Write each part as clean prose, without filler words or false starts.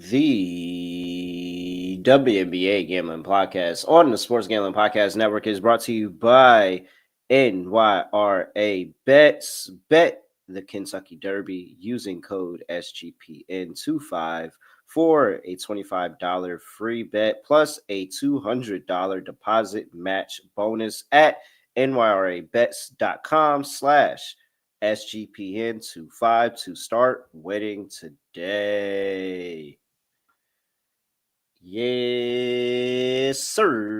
The WNBA Gambling Podcast on the Sports Gambling Podcast Network is brought to you by NYRA Bets. Bet the Kentucky Derby using code SGPN25 for a $25 free bet plus a $200 deposit match bonus at nyrabets.com/SGPN25 to start winning today. Yes, sir.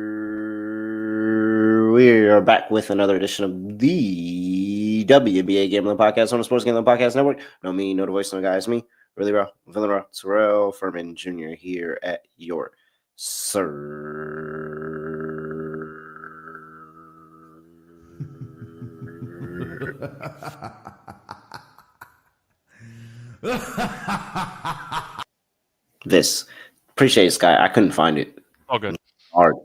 We are back with another edition of the WNBA Gambling Podcast on the Sports Gambling Podcast Network. No me, no the voice, no guy. It's me, really raw, villain raw, Terrell Furman Jr. here at your This. Appreciate it, Sky. I couldn't find it. All good. Hard.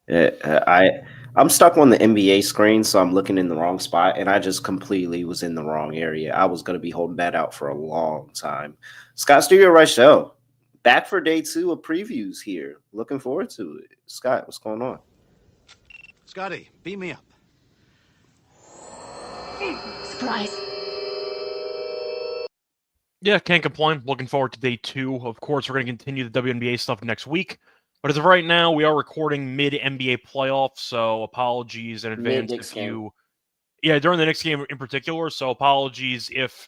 I'm stuck on the NBA screen, so I'm looking in the wrong spot, and I just completely was in the wrong area. I was going to be holding that out for a long time. Scott Studio Reichel, back for day 2 of previews here. Looking forward to it. Scott, what's going on? Scotty, beam me up. Surprise. Yeah, can't complain. Looking forward to day 2. Of course, we're going to continue the WNBA stuff next week. But as of right now, we are recording mid-NBA playoffs, so apologies in advance if you... Yeah, during the next game in particular, so apologies if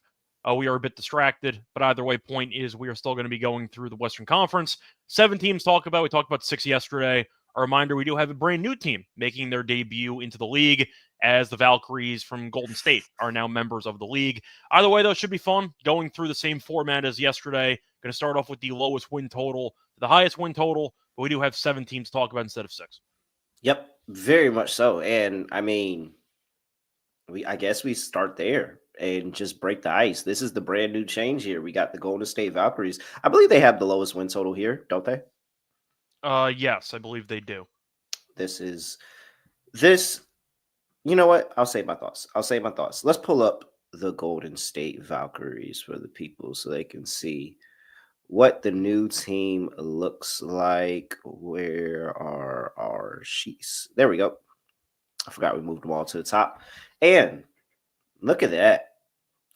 we are a bit distracted. But either way, point is we are still going to be going through the Western Conference. 7 teams talk about. We talked about 6 yesterday. A reminder, we do have a brand new team making their debut into the league, as the Valkyries from Golden State are now members of the league. Either way, though, it should be fun. Going through the same format as yesterday. Going to start off with the lowest win total, the highest win total, but we do have 7 teams to talk about instead of 6. Yep, very much so. And, I mean, I guess we start there and just break the ice. This is the brand new change here. We got the Golden State Valkyries. I believe they have the lowest win total here, don't they? Yes, I believe they do. This. You know what? I'll say my thoughts. Let's pull up the Golden State Valkyries for the people so they can see what the new team looks like. Where are our sheets? There we go. I forgot we moved them all to the top. And look at that.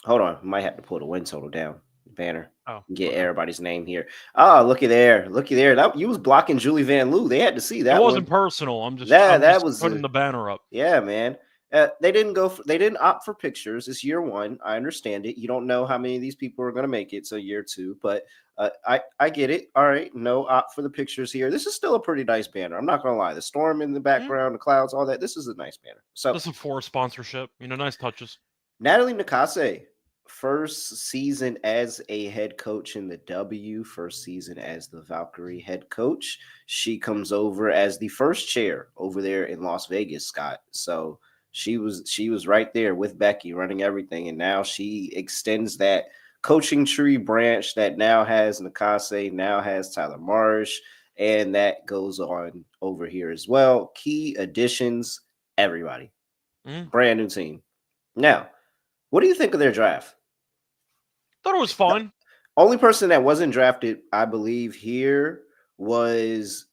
Hold on. Might have to pull the win total down. Banner. Get everybody's name here. Oh, looky there. That you was blocking Julie Van Loo. They had to see that. It wasn't personal. I'm just putting the banner up. Yeah, man. They didn't opt for pictures. It's year 1. I understand it. You don't know how many of these people are going to make it to year 2, but I get it. All right, no opt for the pictures here. This is still a pretty nice banner. I'm not going to lie. The storm in the background, the clouds, all that. This is a nice banner. So this is for sponsorship. Nice touches. Natalie Nakase. First season as a head coach in the W, first season as the Valkyrie head coach. She comes over as the first chair over there in Las Vegas, Scott. So she was right there with Becky running everything, and now she extends that coaching tree branch that now has Nakase, now has Tyler Marsh, and that goes on over here as well. Key additions, everybody. Brand new team. Now, what do you think of their draft? Thought it was fun. The only person that wasn't drafted, I believe, here was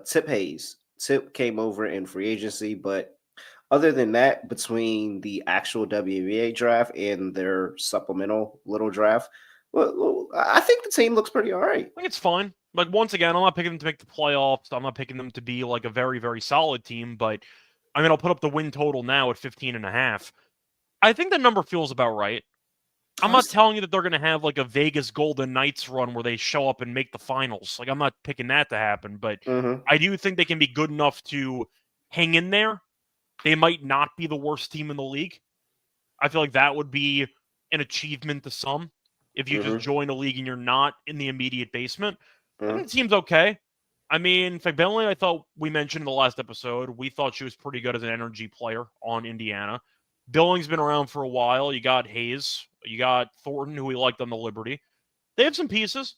Tip Hayes. Tip came over in free agency, but other than that, between the actual WNBA draft and their supplemental little draft, well, I think the team looks pretty all right. I think it's fine. Like, once again, I'm not picking them to make the playoffs. I'm not picking them to be like a very, very solid team, but I mean, I'll put up the win total now at 15.5. I think the number feels about right. I'm not telling you that they're going to have like a Vegas Golden Knights run where they show up and make the finals. Like, I'm not picking that to happen, but I do think they can be good enough to hang in there. They might not be the worst team in the league. I feel like that would be an achievement to some if you just join a league and you're not in the immediate basement. I think the team's okay. I mean, Fagbenley, I thought we mentioned in the last episode, we thought she was pretty good as an energy player on Indiana. Billings been around for a while. You got Hayes. You got Thornton, who we liked on the Liberty. They have some pieces.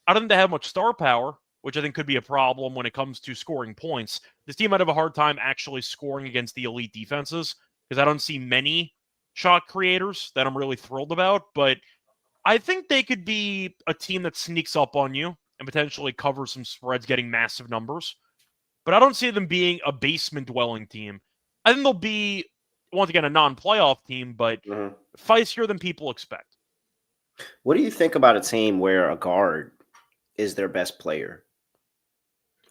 I don't think they have much star power, which I think could be a problem when it comes to scoring points. This team might have a hard time actually scoring against the elite defenses because I don't see many shot creators that I'm really thrilled about. But I think they could be a team that sneaks up on you. and potentially cover some spreads, getting massive numbers. But I don't see them being a basement-dwelling team. I think they'll be, once again, a non-playoff team, but feistier than people expect. What do you think about a team where a guard is their best player?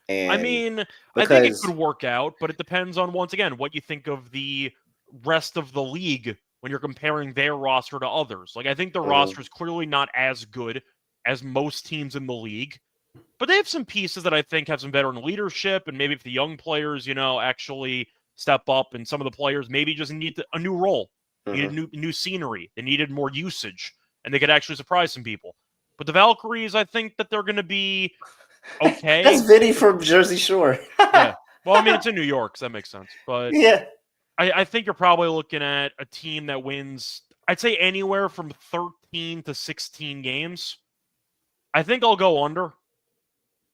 And I mean, I think it because could work out, but it depends on, once again, what you think of the rest of the league when you're comparing their roster to others. Like, I think the roster is clearly not as good as most teams in the league, but they have some pieces that I think have some veteran leadership, and maybe if the young players, actually step up, and some of the players maybe just need a new role, needed new scenery, they needed more usage, and they could actually surprise some people. But the Valkyries, I think that they're going to be okay. That's Vinny from Jersey Shore. Yeah. Well, I mean, it's in New York, so that makes sense. But yeah, I think you're probably looking at a team that wins, I'd say anywhere from 13 to 16 games. I think I'll go under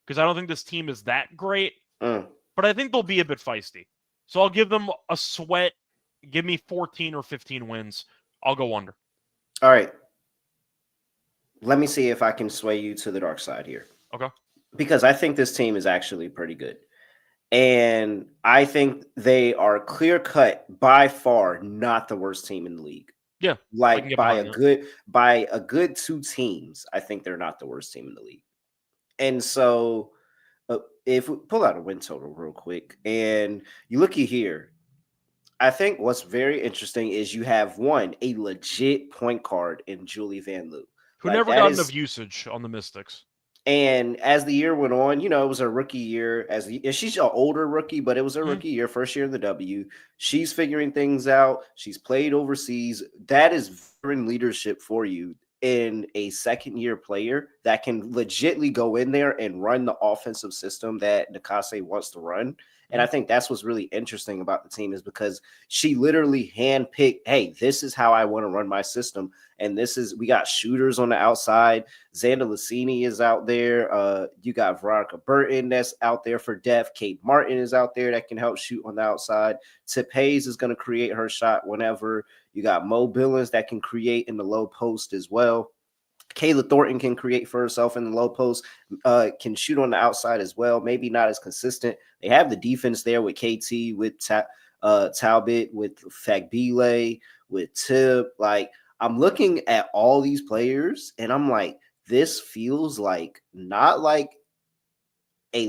because I don't think this team is that great, but I think they'll be a bit feisty. So I'll give them a sweat. Give me 14 or 15 wins. I'll go under. All right. Let me see if I can sway you to the dark side here. Okay. Because I think this team is actually pretty good. And I think they are clear cut by far not the worst team in the league. Yeah. Like by a good 2 teams, I think they're not the worst team in the league. And so if we pull out a win total real quick and you look at here, I think what's very interesting is you have a legit point guard in Julie Van Loo. Who never got enough usage on the Mystics. And as the year went on, it was a rookie year. She's an older rookie, but it was a rookie year, first year in the W. She's figuring things out. She's played overseas. That is veteran leadership for you in a second-year player that can legitly go in there and run the offensive system that Nakase wants to run. And I think that's what's really interesting about the team is because she literally handpicked, hey, this is how I want to run my system. And we got shooters on the outside. Xander Lassini is out there. You got Veronica Burton that's out there for depth. Kate Martin is out there that can help shoot on the outside. Tip Hayes is going to create her shot whenever. You got Mo Billings that can create in the low post as well. Kayla Thornton can create for herself in the low post, can shoot on the outside as well. Maybe not as consistent. They have the defense there with KT, with Talbot, with Fagbile, with Tip. Like, I'm looking at all these players, and I'm like, this feels like not like I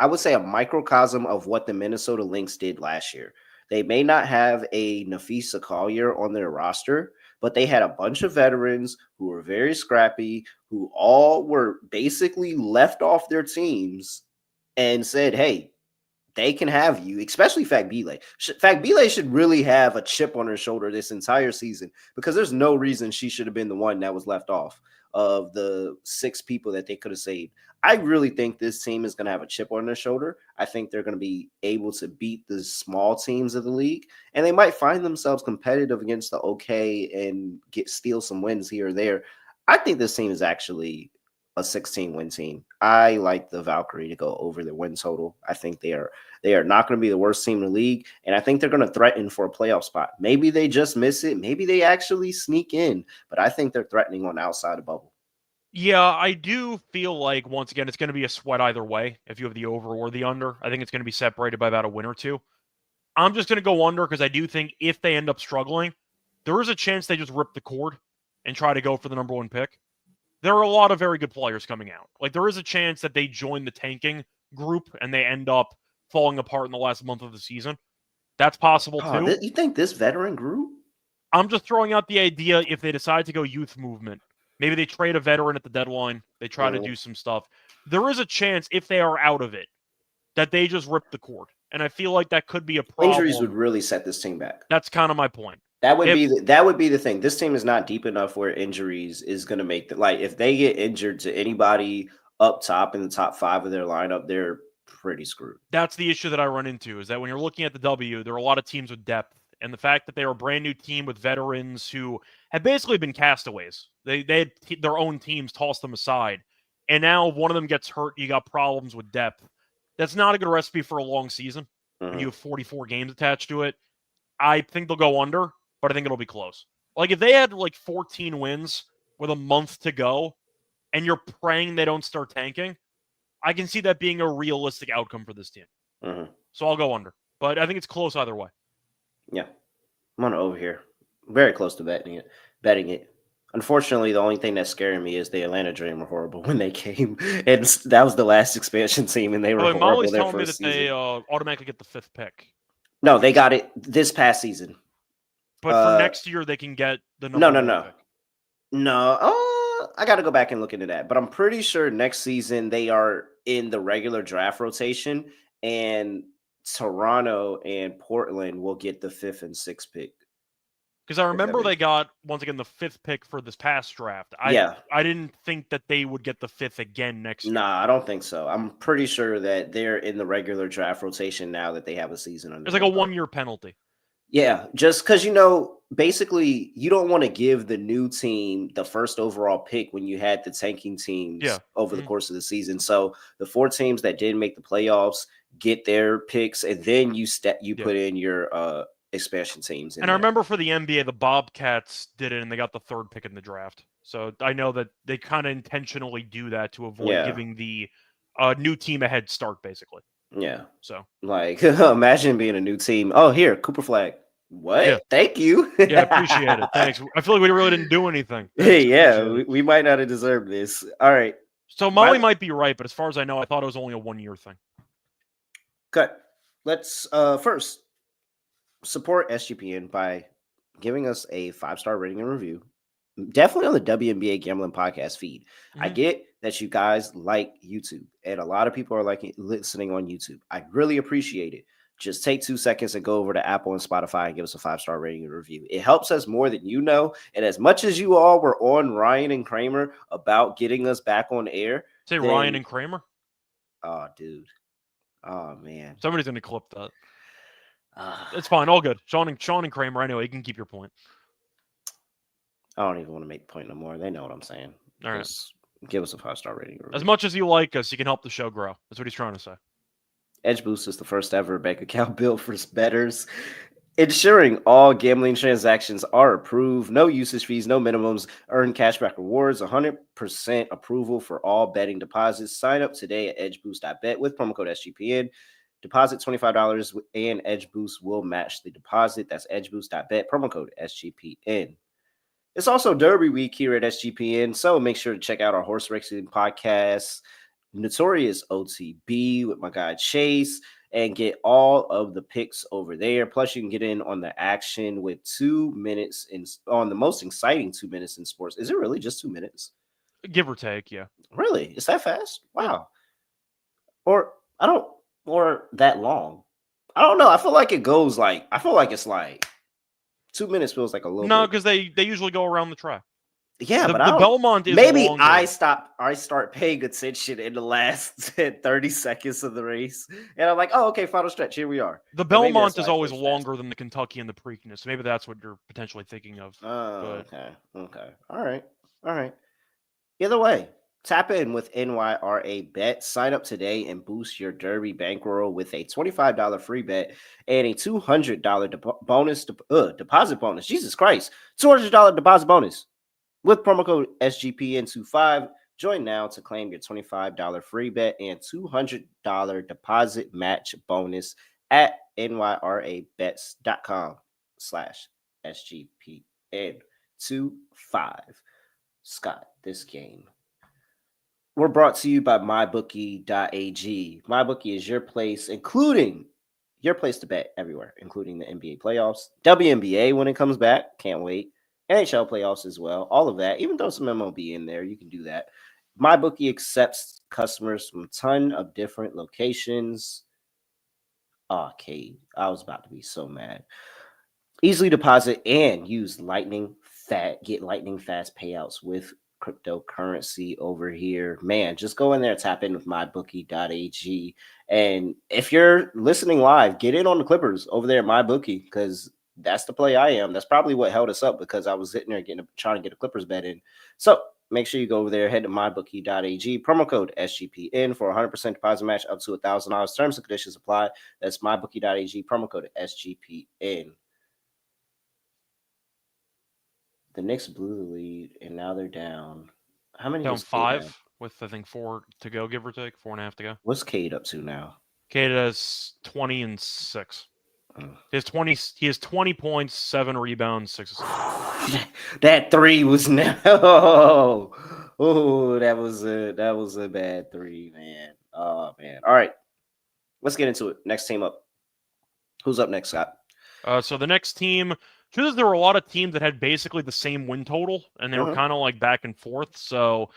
would say a microcosm of what the Minnesota Lynx did last year. They may not have a Nafisa Collier on their roster, but they had a bunch of veterans who were very scrappy, who all were basically left off their teams and said, hey, they can have you, especially Fagbile. Fagbile should really have a chip on her shoulder this entire season because there's no reason she should have been the one that was left off of the 6 people that they could have saved. I really think this team is going to have a chip on their shoulder. I think they're going to be able to beat the small teams of the league, and they might find themselves competitive against the OK and steal some wins here or there. I think this team is actually a 16-win team. I like the Valkyrie to go over the win total. I think they are not going to be the worst team in the league, and I think they're going to threaten for a playoff spot. Maybe they just miss it. Maybe they actually sneak in, but I think they're threatening on the outside of bubble. Yeah, I do feel like, once again, it's going to be a sweat either way if you have the over or the under. I think it's going to be separated by about a win or two. I'm just going to go under because I do think if they end up struggling, there is a chance they just rip the cord and try to go for the number 1 pick. There are a lot of very good players coming out. Like, there is a chance that they join the tanking group and they end up falling apart in the last month of the season. That's possible, too. You think this veteran group? I'm just throwing out the idea if they decide to go youth movement. Maybe they trade a veteran at the deadline. They try to do some stuff. There is a chance, if they are out of it, that they just rip the cord. And I feel like that could be a problem. Injuries would really set this team back. That's kind of my point. That would be the thing. This team is not deep enough where injuries is going to make if they get injured to anybody up top in the top 5 of their lineup, they're pretty screwed. That's the issue that I run into is that when you're looking at the W, there are a lot of teams with depth. And the fact that they're a brand new team with veterans who have basically been castaways. They had their own teams toss them aside. And now if one of them gets hurt, you got problems with depth. That's not a good recipe for a long season. When you have 44 games attached to it. I think they'll go under, but I think it'll be close. Like, if they had 14 wins with a month to go, and you're praying they don't start tanking, I can see that being a realistic outcome for this team. Mm-hmm. So I'll go under. But I think it's close either way. Yeah. I'm on over here. Very close to betting it. Unfortunately, the only thing that's scaring me is the Atlanta Dream were horrible when they came, and that was the last expansion team, and they were By the way, Molly's horrible their telling me first that they season. automatically get the 5th pick. No, they got it this past season. But for next year, they can get the No. number 1 pick. No, I got to go back and look into that. But I'm pretty sure next season they are in the regular draft rotation, and Toronto and Portland will get the 5th and 6th pick. Because I remember they got, once again, the 5th pick for this past draft. Yeah. I didn't think that they would get the 5th again next year. Nah, I don't think so. I'm pretty sure that they're in the regular draft rotation now that they have a season under. There's like a 1-year penalty. Yeah, just because, basically you don't want to give the new team the first overall pick when you had the tanking teams over the course of the season. So the 4 teams that didn't make the playoffs get their picks, and then you put in your expansion teams. And I remember for the NBA, the Bobcats did it, and they got the 3rd pick in the draft. So I know that they kind of intentionally do that to avoid giving the new team a head start, basically. Yeah. So, like, imagine being a new team. Oh, here, Cooper Flag. What? Yeah. Thank you. Yeah, appreciate it. Thanks. I feel like we really didn't do anything. Thanks, we might not have deserved this. All right. So Molly might be right, but as far as I know, I thought it was only a 1-year thing. Okay. Let's first support SGPN by giving us a 5-star rating and review. Definitely on the WNBA Gambling Podcast feed. I get that you guys like YouTube, and a lot of people are listening on YouTube. I really appreciate it. Just take 2 seconds and go over to Apple and Spotify and give us a 5-star rating and review. It helps us more than you know. And as much as you all were on Ryan and Kramer about getting us back on air. Say Ryan and Kramer? Oh, dude. Oh, man. Somebody's going to clip that. It's fine. All good. Sean and Kramer, anyway, you can keep your point. I don't even want to make the point no more. They know what I'm saying. All right. Just give us a 5-star rating. As much as you like us, you can help the show grow. That's what he's trying to say. Edge Boost is the first ever bank account built for bettors, ensuring all gambling transactions are approved. No usage fees, no minimums. Earn cashback rewards. 100% approval for all betting deposits. Sign up today at edgeboost.bet with promo code SGPN. Deposit $25 and Edge Boost will match the deposit. That's edgeboost.bet, promo code SGPN. It's also Derby Week here at SGPN, so make sure to check out our horse racing podcast, Notorious OTB with my guy Chase, and get all of the picks over there. Plus, you can get in on the action with 2 minutes on the most exciting 2 minutes in sports. Is it really just 2 minutes? Give or take, yeah. Really? Is that fast? Wow. Or that long. I don't know. I feel like it's like 2 minutes feels like a little. No, because they usually go around the track. Yeah, the but the Belmont is maybe longer. I start paying attention in the last 30 seconds of the race, and I'm like, oh, okay, final stretch, here we are. The Belmont is always longer than the Kentucky and the Preakness, so maybe that's what you're potentially thinking of. Oh, okay, all right. Either way, tap in with NYRA Bet. Sign up today and boost your Derby bankroll with a $25 free bet and a $200 deposit bonus. Jesus Christ, $200 deposit bonus. With promo code SGPN25, join now to claim your $25 free bet and $200 deposit match bonus at nyrabets.com/SGPN25. Scott, this game. We're brought to you by mybookie.ag. MyBookie is your place, including your place to bet everywhere, including the NBA playoffs, WNBA when it comes back. Can't wait. NHL playoffs as well, all of that. Even though some MLB in there, you can do that. MyBookie accepts customers from a ton of different locations. Cade, I was about to be so mad. Easily deposit and use get lightning fast payouts with cryptocurrency over here. Man, just go in there, tap in with mybookie.ag. And if you're listening live, get in on the Clippers over there at MyBookie, because that's the play I am. That's probably what held us up, because I was sitting there trying to get a Clippers bet in. So make sure you go over there, head to mybookie.ag, promo code SGPN for 100% deposit match up to $1,000. Terms and conditions apply. That's mybookie.ag, promo code SGPN. The Knicks blew the lead, and now they're down How many Down does Cade have? 5 with, I think, 4 to go, give or take, 4.5 to go. What's Cade up to now? Cade has 20 and 6. Oh. He has 20 points, 7 rebounds, 6 assists. That three was no. Oh, that was a bad three, man. Oh man. All right. Let's get into it. Next team up. Who's up next, Scott? So the next team, truth is there were a lot of teams that had basically the same win total, and they were kind of like back and forth. So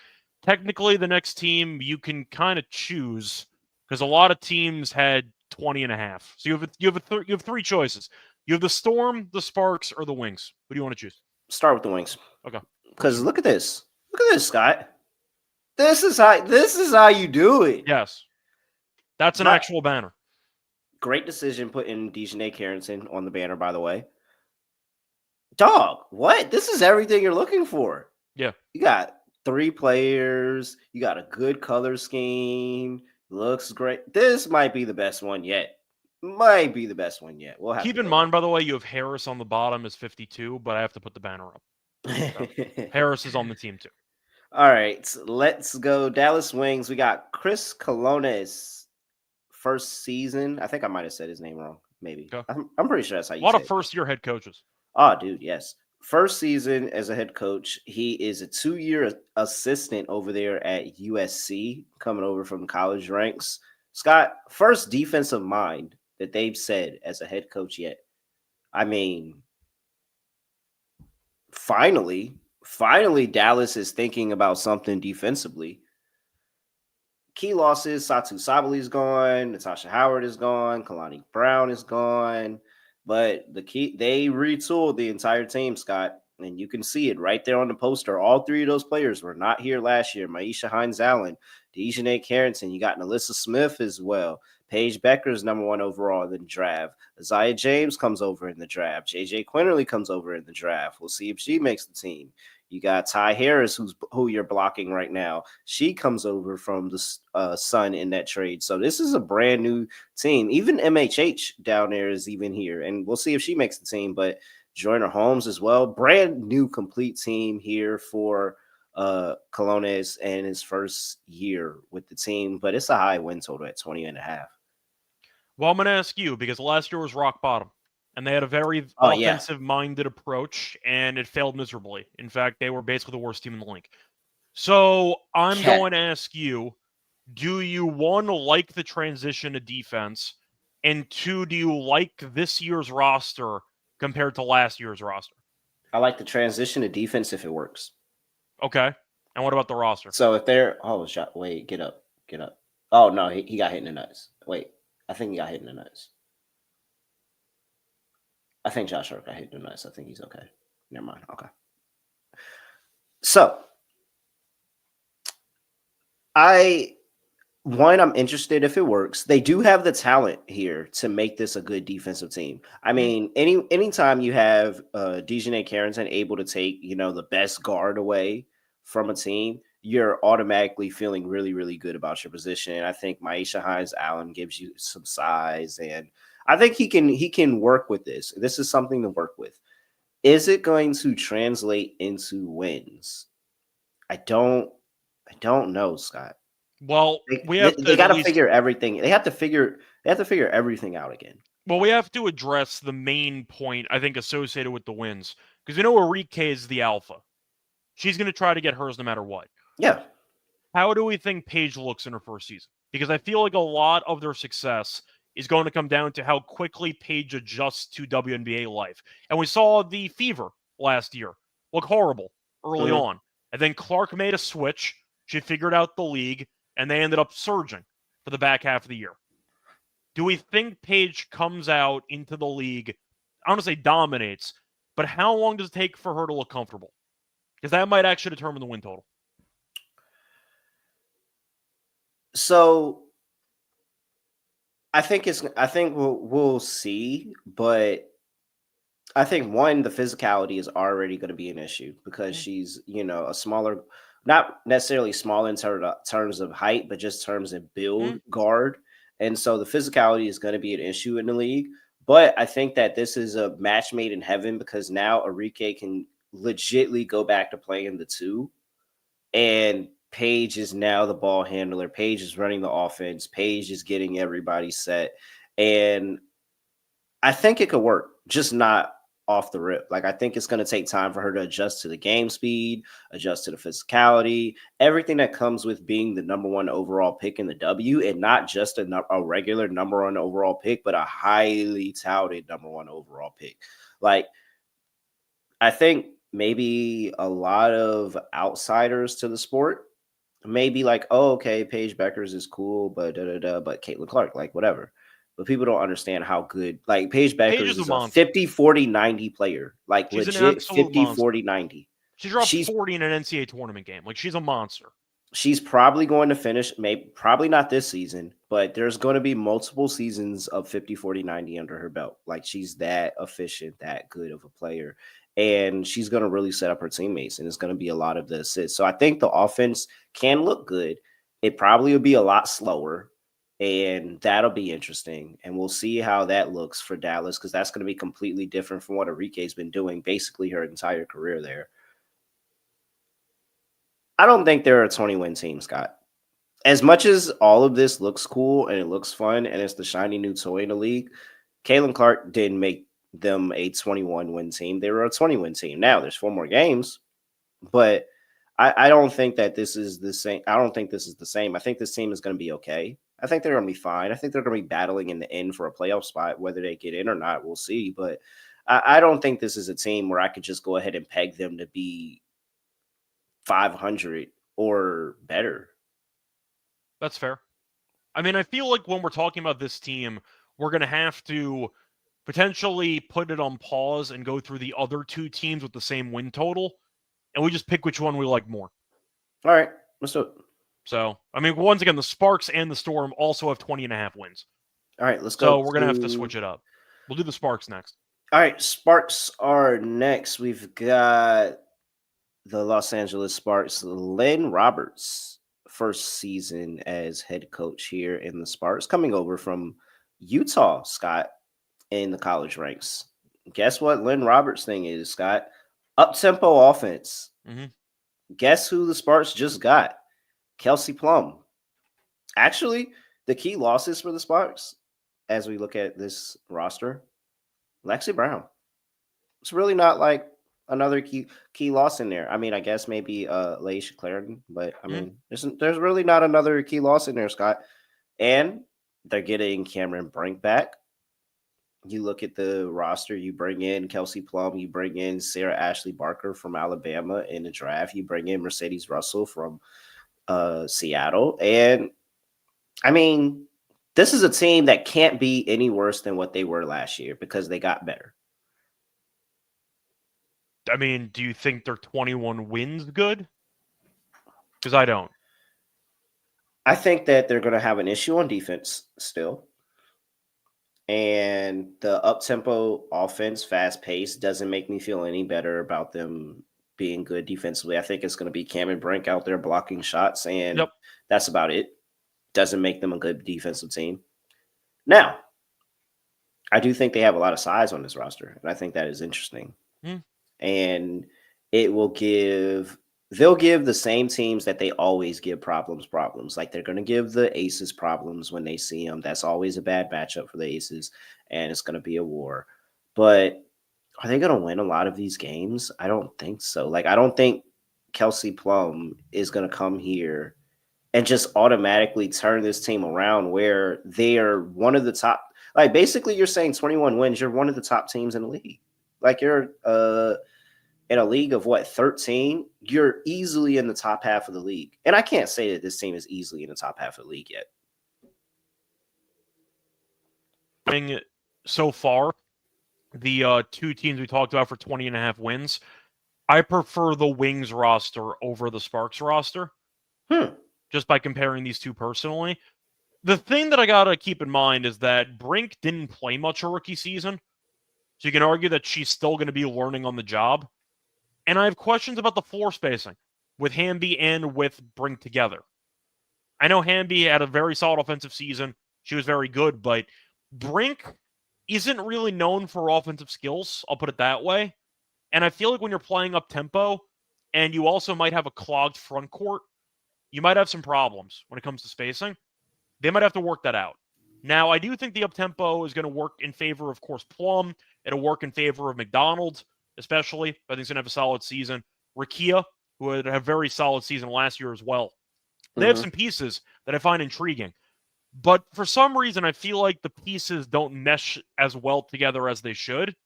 technically the next team you can kind of choose because a lot of teams had 20.5. So you have 3 choices. You have the Storm, the Sparks, or the Wings. Who do you want to choose? Start with the Wings. Okay. Because look at this. Look at this, Scott. This is how you do it. Yes. That's an actual banner. Great decision putting Dejanay Carrington on the banner, by the way. Dog, what? This is everything you're looking for. Yeah. You got 3 players. You got a good color scheme. Looks great. This might be the best one yet. We'll have Keep to in go. mind, by the way, you have Harris on the bottom as 52, but I have to put the banner up. So Harris is on the team too. All right, let's go. Dallas Wings. We got Chris Colonnes, first season. I think I might have said his name wrong. Maybe. Okay. I'm pretty sure that's how you A lot say of it. first-year head coaches. Oh, dude, yes. First season as a head coach. He is a 2-year assistant over there at USC, coming over from college ranks. Scott, first defensive mind that they've said as a head coach yet. I mean, finally, Dallas is thinking about something defensively. Key losses, Satu Sabali is gone, Natasha Howard is gone, Kalani Brown is gone. But they retooled the entire team, Scott, and you can see it right there on the poster. All 3 of those players were not here last year. Maisha Hines-Allen, Dejanay Carrington, you got Nalissa Smith as well. Paige Becker's number 1 overall in the draft. Isaiah James comes over in the draft. JJ Quinterly comes over in the draft. We'll see if she makes the team. You got Ty Harris, who you're blocking right now. She comes over from the Sun in that trade. So this is a brand new team. Even MHH down there is even here. And we'll see if she makes the team. But Joyner Holmes as well. Brand new complete team here for Colonnes and his first year with the team. But it's a high win total at 20.5. Well, I'm going to ask you because last year was rock bottom. And they had a very offensive-minded approach, and it failed miserably. In fact, they were basically the worst team in the league. So I'm going to ask you, do you, 1, like the transition to defense, and 2, do you like this year's roster compared to last year's roster? I like the transition to defense if it works. Okay. And what about the roster? So if they're wait, get up. Oh, no, he got hit in the nuts. Wait, I think he got hit in the nuts. I think Josh Hart got hit in the nuts. I think he's okay. Never mind. Okay. So I'm interested if it works. They do have the talent here to make this a good defensive team. I mean, anytime you have Dejanay Carrington able to take, the best guard away from a team, you're automatically feeling really, really good about your position. And I think Maisha Hines-Allen gives you some size, and I think he can work with this. This is something to work with. Is it going to translate into wins? I don't know, Scott. Well, they got to figure everything. They have to figure everything out again. Well, we have to address the main point, I think, associated with the wins. Because Arike is the alpha. She's going to try to get hers no matter what. Yeah. How do we think Paige looks in her first season? Because I feel like a lot of their success is going to come down to how quickly Paige adjusts to WNBA life. And we saw the Fever last year look horrible early on. And then Clark made a switch. She figured out the league, and they ended up surging for the back half of the year. Do we think Paige comes out into the league, I don't want to say dominates, but how long does it take for her to look comfortable? Because that might actually determine the win total. So I think we'll see, but I think the physicality is already going to be an issue because she's, a smaller, not necessarily small in terms of height, but just terms of build guard. And so the physicality is going to be an issue in the league. But I think that this is a match made in heaven because now Arike can legitimately go back to playing the 2 And Paige is now the ball handler. Paige is running the offense. Paige is getting everybody set. And I think it could work, just not off the rip. Like, I think it's going to take time for her to adjust to the game speed, adjust to the physicality, everything that comes with being the number one overall pick in the W, and not just a regular number one overall pick, but a highly touted number one overall pick. Like, I think maybe a lot of outsiders to the sport may be like, oh, okay, Paige Beckers is cool, but but Caitlin Clark, like, whatever. But people don't understand how good, like, Paige Beckers is a is a monster. 50, 40, 90 player. Like, She's an legit absolute 50, monster. 40, 90. She dropped 40 in an NCAA tournament game. Like, she's a monster. She's probably going to finish, maybe probably not this season, but there's going to be multiple seasons of 50, 40, 90 under her belt. Like, she's that efficient, that good of a player. And she's going to really set up her teammates, and it's going to be a lot of the assists. So I think the offense can look good. It probably will be a lot slower, and that'll be interesting. And we'll see how that looks for Dallas, because that's going to be completely different from what Enrique's been doing basically her entire career there. I don't think they're a 20-win team, Scott. As much as all of this looks cool and it looks fun and it's the shiny new toy in the league, Caitlin Clark didn't make them a 21-win team. They were a 20-win team. Now, there's 4 more games, but I don't think that this is the same. I don't think this is the same. I think this team is going to be okay. I think they're going to be fine. I think they're going to be battling in the end for a playoff spot. Whether they get in or not, we'll see. But I don't think this is a team where I could just go ahead and peg them to be 500 or better. That's fair. I mean, I feel like when we're talking about this team, we're going to have to potentially put it on pause and go through the other 2 teams with the same win total, and we just pick which one we like more. All right, let's do it. So, I mean, once again, the Sparks and the Storm also have 20.5 wins. All right, let's go. So we're going to have to switch it up. We'll do the Sparks next. All right, Sparks are next. We've got the Los Angeles Sparks, Lynn Roberts, first season as head coach here in the Sparks, coming over from Utah, Scott, in the college ranks. Guess what Lynn Roberts' thing is, Scott? Up-tempo offense. Mm-hmm. Guess who the Sparks just got? Kelsey Plum. Actually, the key losses for the Sparks, as we look at this roster, Lexi Brown. It's really not like another key loss in there. I mean, I guess maybe Laisha Clarendon, but I mean, there's really not another key loss in there, Scott. And they're getting Cameron Brink back. You look at the roster, you bring in Kelsey Plum, you bring in Sarah Ashley Barker from Alabama in the draft, you bring in Mercedes Russell from Seattle. And I mean, this is a team that can't be any worse than what they were last year because they got better. I mean, do you think their 21 wins good? Because I don't. I think that they're going to have an issue on defense still. And the up-tempo offense, fast-paced, doesn't make me feel any better about them being good defensively. I think it's going to be Cameron Brink out there blocking shots, and that's about it. Doesn't make them a good defensive team. Now, I do think they have a lot of size on this roster, and I think that is interesting. And they'll give the same teams that they always give problems. Like, they're going to give the Aces problems when they see them. That's always a bad matchup for the Aces, and it's going to be a war. But are they going to win a lot of these games? I don't think so. Like, I don't think Kelsey Plum is going to come here and just automatically turn this team around where they are one of the top. Like, basically, you're saying 21 wins, you're one of the top teams in the league. Like, you're in a league of 13, you're easily in the top half of the league. And I can't say that this team is easily in the top half of the league yet. So far, the 2 teams we talked about for 20.5 wins, I prefer the Wings roster over the Sparks roster. Just by comparing these 2 personally. The thing that I got to keep in mind is that Brink didn't play much a rookie season. So you can argue that she's still going to be learning on the job. And I have questions about the floor spacing with Hamby and with Brink together. I know Hamby had a very solid offensive season. She was very good, but Brink isn't really known for offensive skills. I'll put it that way. And I feel like when you're playing up tempo and you also might have a clogged front court, you might have some problems when it comes to spacing. They might have to work that out. Now, I do think the up-tempo is going to work in favor of course, Plum. It'll work in favor of McDonald, especially. I think he's going to have a solid season. Rakia, who had a very solid season last year as well. They have some pieces that I find intriguing. But for some reason, I feel like the pieces don't mesh as well together as they should.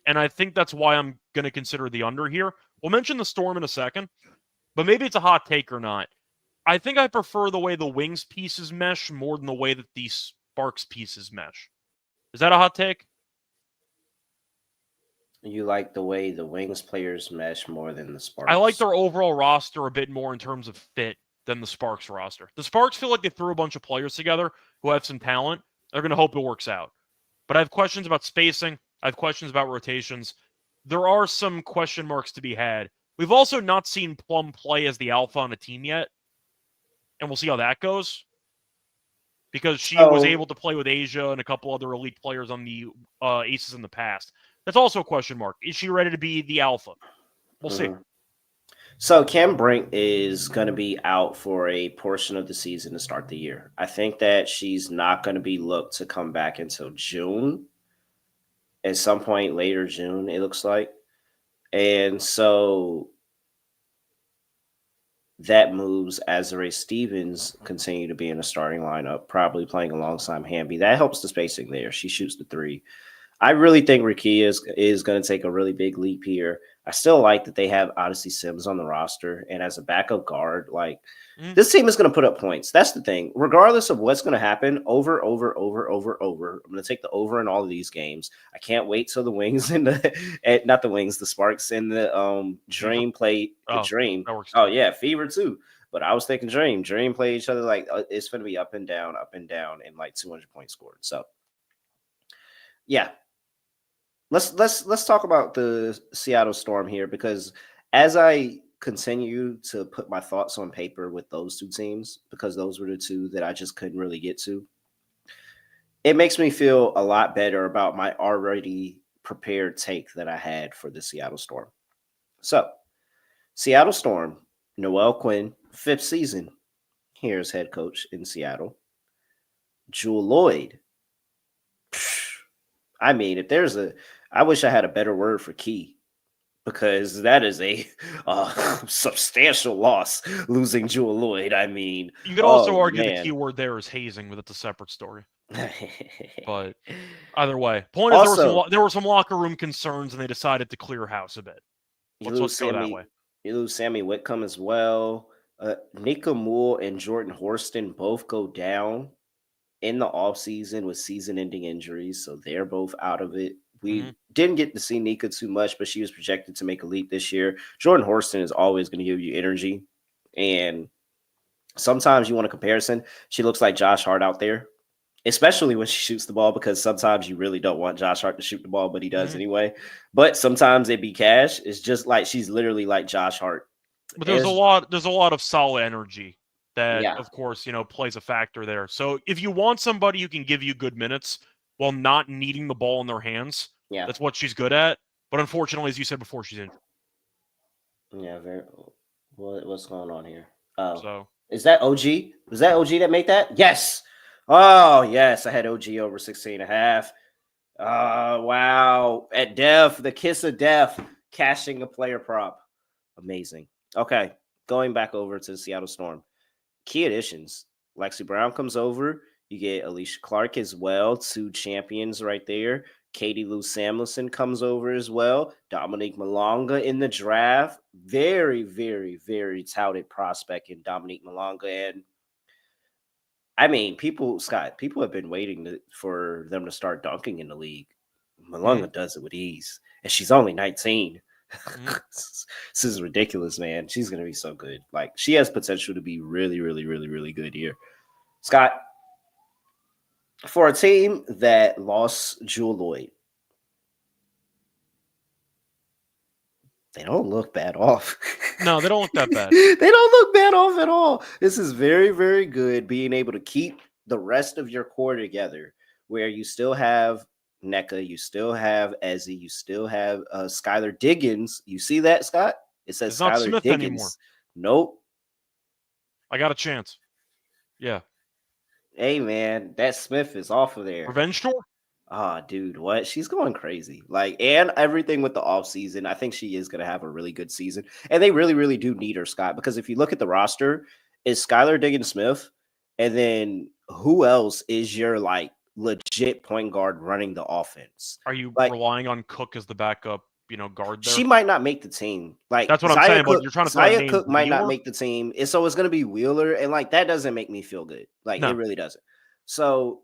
And I think that's why I'm going to consider the under here. We'll mention the Storm in a second, but maybe it's a hot take or not. I think I prefer the way the Wings pieces mesh more than the way that the Sparks pieces mesh. Is that a hot take? You like the way the Wings players mesh more than the Sparks? I like their overall roster a bit more in terms of fit than the Sparks roster. The Sparks feel like they threw a bunch of players together who have some talent. They're going to hope it works out. But I have questions about spacing. I have questions about rotations. There are some question marks to be had. We've also not seen Plum play as the alpha on a team yet. And we'll see how that goes. Because she was able to play with Asia and a couple other elite players on the Aces in the past. That's also a question mark. Is she ready to be the alpha? We'll see. So Cam Brink is going to be out for a portion of the season to start the year. I think that she's not going to be looked to come back until June. At some point later June, it looks like. And so that moves Azare Stevens continue to be in a starting lineup, probably playing alongside Hamby. That helps the spacing there. She shoots the three. I really think Rakia is going to take a really big leap here. I still like that they have Odyssey Sims on the roster. And as a backup guard, like this team is going to put up points. That's the thing. Regardless of what's going to happen, over. I'm going to take the over in all of these games. I can't wait till the Wings and the Sparks and the Dream play the Dream. Oh, yeah, Fever too. But I was thinking Dream play each other like it's going to be up and down, and like 200 points scored. So, yeah. Let's talk about the Seattle Storm here, because as I continue to put my thoughts on paper with those two teams, because those were the two that I just couldn't really get to, it makes me feel a lot better about my already prepared take that I had for the Seattle Storm. So, Seattle Storm, Noelle Quinn, 5th season here as head coach in Seattle. Jewel Lloyd. I mean, I wish I had a better word for key, because that is a substantial loss, losing Jewel Lloyd. I mean, you could also argue the key word there is hazing, but it's a separate story. But either way, point is there were some locker room concerns, and they decided to clear house a bit. Let's go that way. You lose Sammy Whitcomb as well. Nika Moore and Jordan Horston both go down in the offseason with season-ending injuries, so they're both out of it. We didn't get to see Nika too much, but she was projected to make a leap this year. Jordan Horston is always going to give you energy, and sometimes you want a comparison. She looks like Josh Hart out there, especially when she shoots the ball, because sometimes you really don't want Josh Hart to shoot the ball, but he does anyway. But sometimes it be Cash. It's just like she's literally like Josh Hart. But there's a lot of solid energy that, of course, plays a factor there. So if you want somebody who can give you good minutes while not needing the ball in their hands, that's what she's good at. But unfortunately, as you said before, she's injured. Yeah, what's going on here? So is that OG? Was that OG that made that? Yes. Oh, yes. I had OG over 16.5. Wow. At Death, the kiss of death, cashing a player prop. Amazing. Okay, going back over to the Seattle Storm. Key additions. Lexi Brown comes over. You get Alicia Clark as well. 2 champions right there. Katie Lou Samuelson comes over as well. Dominique Malonga in the draft. Very, very, very touted prospect in Dominique Malonga. And I mean, people have been waiting for them to start dunking in the league. Malonga does it with ease. And she's only 19. This is ridiculous, man. She's going to be so good. Like, she has potential to be really, really, really, really good here. Scott, for a team that lost Jewel Lloyd, they don't look bad off. No, they don't look that bad. They don't look bad off at all. This is very, very good, being able to keep the rest of your core together, where you still have NECA, you still have Ezzy, you still have Skylar Diggins. You see that, Scott? It says It's not Skylar Smith anymore. Diggins. Nope. I got a chance. Yeah. Hey, man, that Smith is off of there. Revenge tour? Ah, dude, what? She's going crazy. Like, and everything with the offseason, I think she is going to have a really good season. And they really, really do need her, Scott, because if you look at the roster, it's Skylar Diggins Smith, and then who else is your, like, legit point guard running the offense? Are you Like, relying on Cook as the backup, guard there? she might not make the team. Like, That's what I'm Zaya saying, Cook, but you're trying to throw Zaya names. Cook might not Wheeler? make the team. So it's going to be Wheeler, and, like, that doesn't make me feel good. Like, No. it really doesn't. So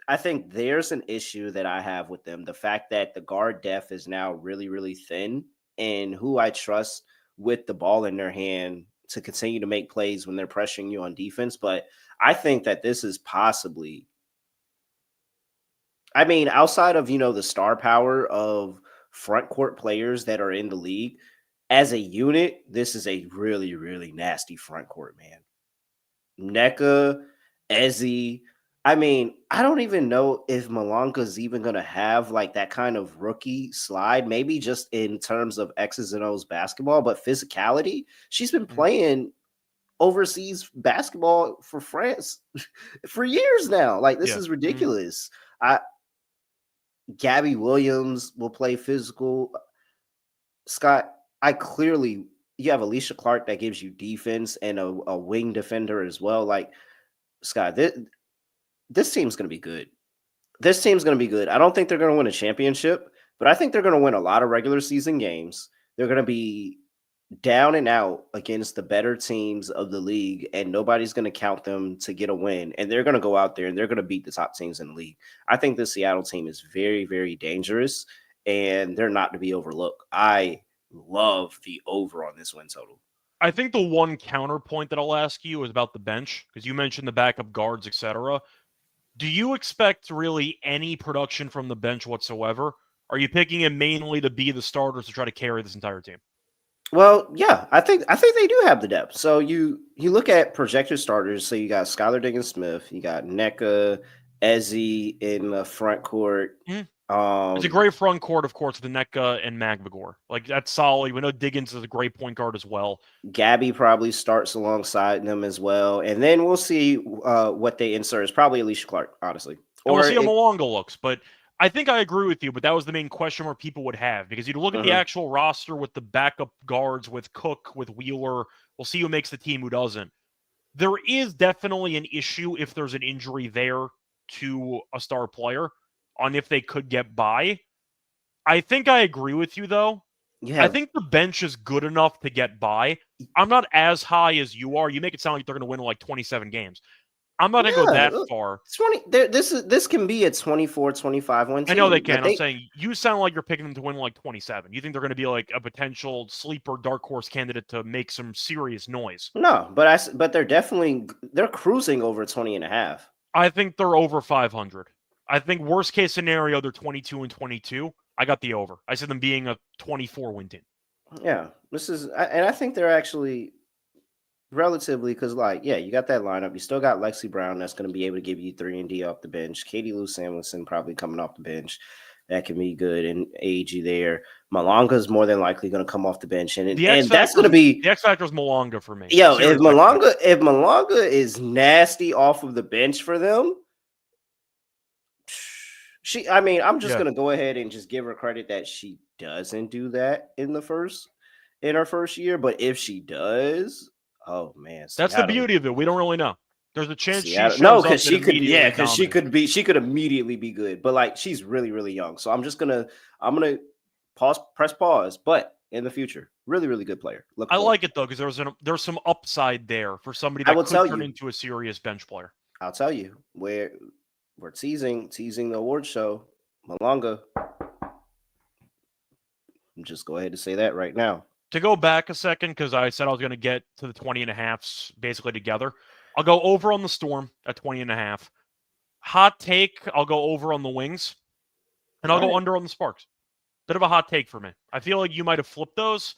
I think there's an issue that I have with them. The fact that the guard depth is now really, really thin, and who I trust with the ball in their hand to continue to make plays when they're pressuring you on defense. But I think that this is possibly, I mean, outside of, the star power of front court players that are in the league, as a unit, this is a really, really nasty front court, man. NECA, Ezzy. I mean, I don't even know if Malonga's even going to have like that kind of rookie slide, maybe just in terms of X's and O's basketball, but physicality. She's been playing overseas basketball for France for years now. Like, this is ridiculous. Gabby Williams will play physical. Scott, you have Alicia Clark that gives you defense and a wing defender as well. Like, Scott, this team's going to be good. This team's going to be good. I don't think they're going to win a championship, but I think they're going to win a lot of regular season games. They're going to be down and out against the better teams of the league, and nobody's going to count them to get a win. And they're going to go out there and they're going to beat the top teams in the league. I think the Seattle team is very, very dangerous, and they're not to be overlooked. I love the over on this win total. I think the one counterpoint that I'll ask you is about the bench, because you mentioned the backup guards, etc. Do you expect really any production from the bench whatsoever? Are you picking it mainly to be the starters to try to carry this entire team? Well, yeah, I think they do have the depth. So you look at projected starters. So you got Skylar Diggins Smith, you got NECA, Ezzy in the front court. It's a great front court, of course, with NECA and Magvagor. Like, that's solid. We know Diggins is a great point guard as well. Gabby probably starts alongside them as well, and then we'll see what they insert. It's probably Alicia Clark, honestly. And we'll see how Malonga looks, but I think I agree with you, but that was the main question where people would have, because you look at the actual roster with the backup guards, with Cook, with Wheeler. We'll see who makes the team, who doesn't. There is definitely an issue if there's an injury there to a star player on if they could get by. I think I agree with you, though. I think the bench is good enough to get by. I'm not as high as you are. You make it sound like they're going to win like 27 games. I'm not going to go that far. 20. This can be a 24-25 win team. I know they can. I'm saying you sound like you're picking them to win like 27. You think they're going to be like a potential sleeper dark horse candidate to make some serious noise. No, but they're cruising over 20.5. I think they're over 500. I think worst case scenario, they're 22-22. I got the over. I said them being a 24 win team. Yeah, and I think they're actually relatively, because you got that lineup. You still got Lexi Brown that's going to be able to give you 3 and D off the bench. Katie Lou Samuelson probably coming off the bench. That can be good. And AG there. Malonga is more than likely going to come off the bench. And that's going to be the X factor is Malonga for me. Yeah, if Malonga is nasty off of the bench for them, I'm just going to go ahead and just give her credit that she doesn't do that in her first year. But if she does, oh man, that's the beauty of it. We don't really know. There's a chance because she could immediately be good. But like, she's really, really young. So I'm gonna press pause. But in the future, really, really good player. I like it though, because there's some upside there for somebody that could turn into a serious bench player. I'll tell you where we're teasing the award show. Malonga. Just go ahead and say that right now. To go back a second, because I said I was going to get to the 20.5s basically together. I'll go over on the Storm at 20.5. Hot take, I'll go over on the Wings. And I'll go under on the Sparks. Bit of a hot take for me. I feel like you might have flipped those.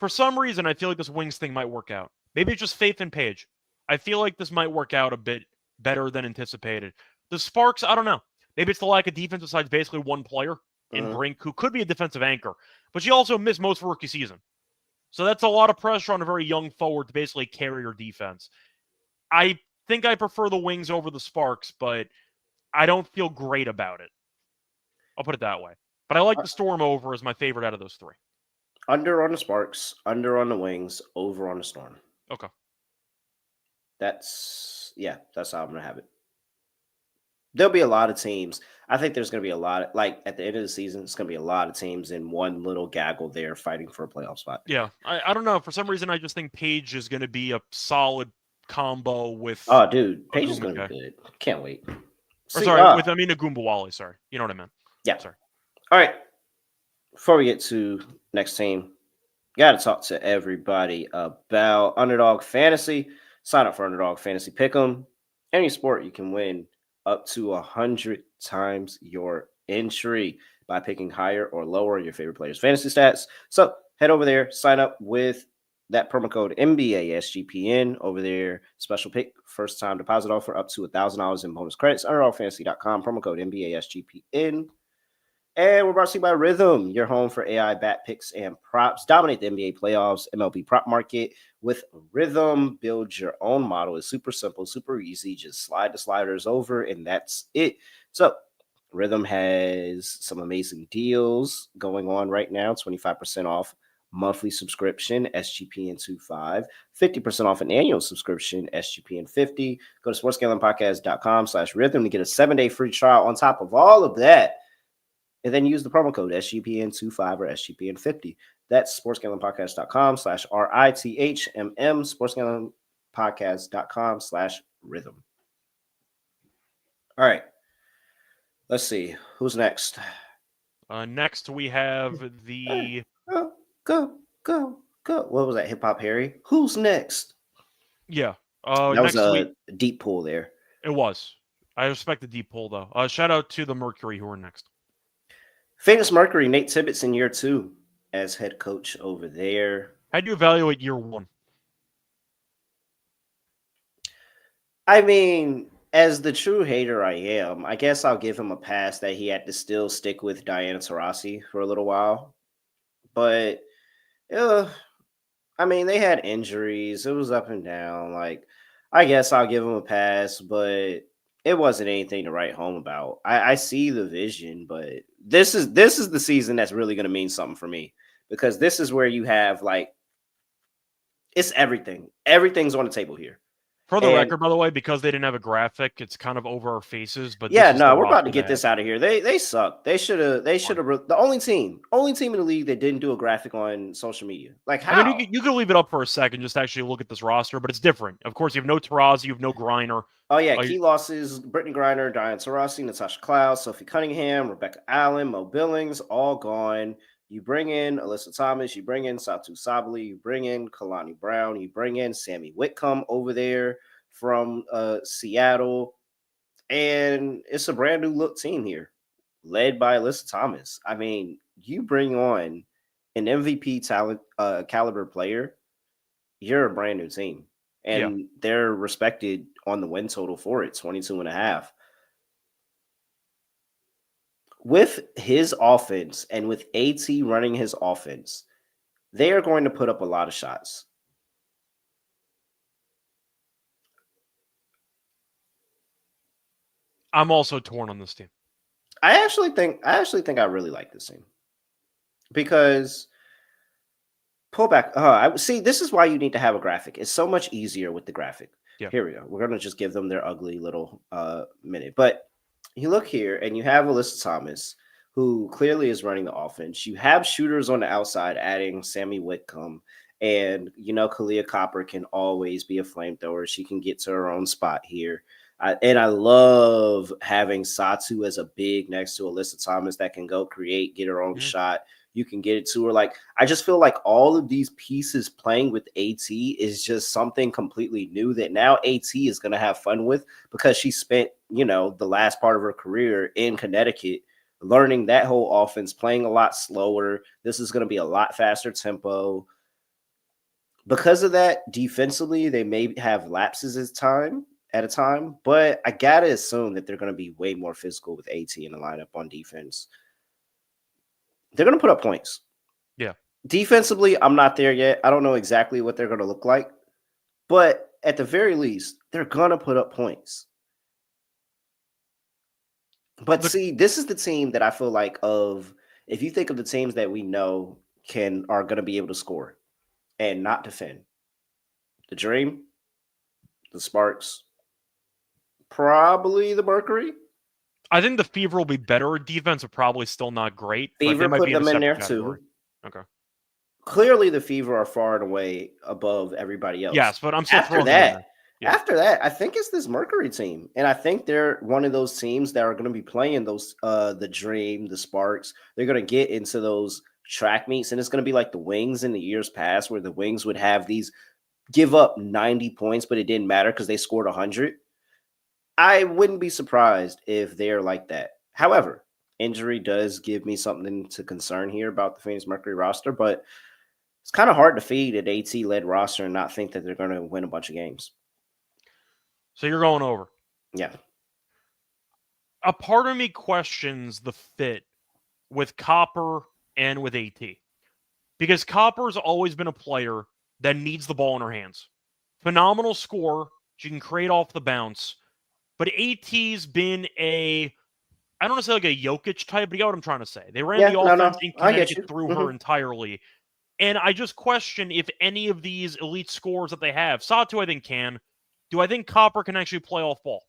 For some reason, I feel like this Wings thing might work out. Maybe it's just faith in Paige. I feel like this might work out a bit better than anticipated. The Sparks, I don't know. Maybe it's the lack of defense besides basically one player in Brink, who could be a defensive anchor. But she also missed most of rookie season. So that's a lot of pressure on a very young forward to basically carry your defense. I think I prefer the Wings over the Sparks, but I don't feel great about it. I'll put it that way. But I like the Storm over as my favorite out of those three. Under on the Sparks, under on the Wings, over on the Storm. Okay. That's how I'm going to have it. There'll be a lot of teams. I think there's going to be a lot of, like, at the end of the season, it's going to be a lot of teams in one little gaggle there fighting for a playoff spot. Yeah. I don't know. For some reason, I just think Page is going to be a solid combo with. Oh, dude. Page is going to be good. Can't wait. Agumbawale, sorry. You know what I meant. Yeah. Sorry. All right. Before we get to next team, got to talk to everybody about Underdog Fantasy. Sign up for Underdog Fantasy Pick'em. Any sport you can win up to 100 times your entry by picking higher or lower your favorite players' fantasy stats. So head over there, sign up with that promo code NBA SGPN over there. Special pick, first time deposit offer up to $1,000 in bonus credits. UnderdogFantasy.com, promo code NBA SGPN. And we're brought to you by Rhythm, your home for AI bat picks and props. Dominate the NBA playoffs, MLB prop market with Rhythm. Build your own model. It's super simple, super easy. Just slide the sliders over, and that's it. So Rhythm has some amazing deals going on right now. 25% off monthly subscription, SGPN25. 50% off an annual subscription, SGPN50. Go to sportsgamblingpodcast.com/rhythm to get a 7-day free trial on top of all of that. And then use the promo code SGPN25 or SGPN50. That's sportsgamblingpodcast.com/RITHMM, sportsgamblingpodcast.com/rhythm. All right. Let's see. Who's next? Next, we have the... Go. What was that, Hip Hop Harry? Who's next? Yeah. That was a deep pull there. It was. I respect the deep pull, though. Shout out to the Mercury, who are next. Famous Mercury, Nate Tibbetts in year 2 as head coach over there. How do you evaluate year 1? I mean, as the true hater I am, I guess I'll give him a pass that he had to still stick with Diana Taurasi for a little while. But, I mean, they had injuries. It was up and down. Like, I guess I'll give him a pass, but it wasn't anything to write home about. I see the vision, but this is the season that's really going to mean something for me, because this is where you have, like, it's everything. Everything's on the table here. For the record, by the way, because they didn't have a graphic, it's kind of over our faces. But yeah, no, we're about to get this out of here. They suck. They should have. The only team in the league that didn't do a graphic on social media. Like, how? I mean, you can leave it up for a second, just to actually look at this roster, but it's different. Of course, you have no Taurasi, you have no Griner. Oh yeah, key losses: Brittany Griner, Diana Taurasi, Natasha Cloud, Sophie Cunningham, Rebecca Allen, Mo Billings, all gone. You bring in Alyssa Thomas, you bring in Satu Sabali, you bring in Kalani Brown, you bring in Sammy Whitcomb over there from Seattle, and it's a brand new look team here, led by Alyssa Thomas. I mean, you bring on an MVP talent caliber player, you're a brand new team, and they're respected on the win total for it, 22.5. With his offense and with AT running his offense, they are going to put up a lot of shots. I'm also torn on this team. I actually think I really like this team, because pull back. I see. This is why you need to have a graphic. It's so much easier with the graphic. Yeah. Here we go. We're gonna just give them their ugly little minute. But you look here, and you have Alyssa Thomas, who clearly is running the offense. You have shooters on the outside, adding Sammy Whitcomb, and Kalia Copper can always be a flamethrower. She can get to her own spot here. And I love having Satu as a big next to Alyssa Thomas that can go create, get her own shot. You can get it to her. Like, I just feel like all of these pieces playing with AT is just something completely new that now AT is going to have fun with, because she spent, the last part of her career in Connecticut learning that whole offense, playing a lot slower. This is going to be a lot faster tempo. Because of that, defensively, they may have lapses at a time, but I gotta assume that they're going to be way more physical with AT in the lineup on defense. They're going to put up points. Yeah. Defensively, I'm not there yet. I don't know exactly what they're going to look like, but at the very least, they're going to put up points. But see, this is the team that I feel like if you think of the teams that we know are going to be able to score and not defend. The Dream, the Sparks, probably the Mercury. I think the Fever will be better at defense, but probably still not great. But they Fever might put be in a them in separate there category. too. Okay. Clearly, the Fever are far and away above everybody else. Yes, but I'm still throwing them in there. Yeah. After that, I think it's this Mercury team, and I think they're one of those teams that are going to be playing those the Dream, the Sparks. They're going to get into those track meets, and it's going to be like the Wings in the years past, where the Wings would have these give up 90 points, but it didn't matter because they scored 100. I wouldn't be surprised if they're like that. However, injury does give me something to concern here about the Phoenix Mercury roster, but it's kind of hard to feed an AT-led roster and not think that they're going to win a bunch of games. So you're going over. Yeah. A part of me questions the fit with Copper and with AT. Because Copper's always been a player that needs the ball in her hands. Phenomenal scorer. She can create off the bounce. But AT's been I don't want to say like a Jokic type, but you get what I'm trying to say. They ran the offense and couldn't get through her entirely. And I just question if any of these elite scorers that they have, Satu I think can, do I think Copper can actually play off ball?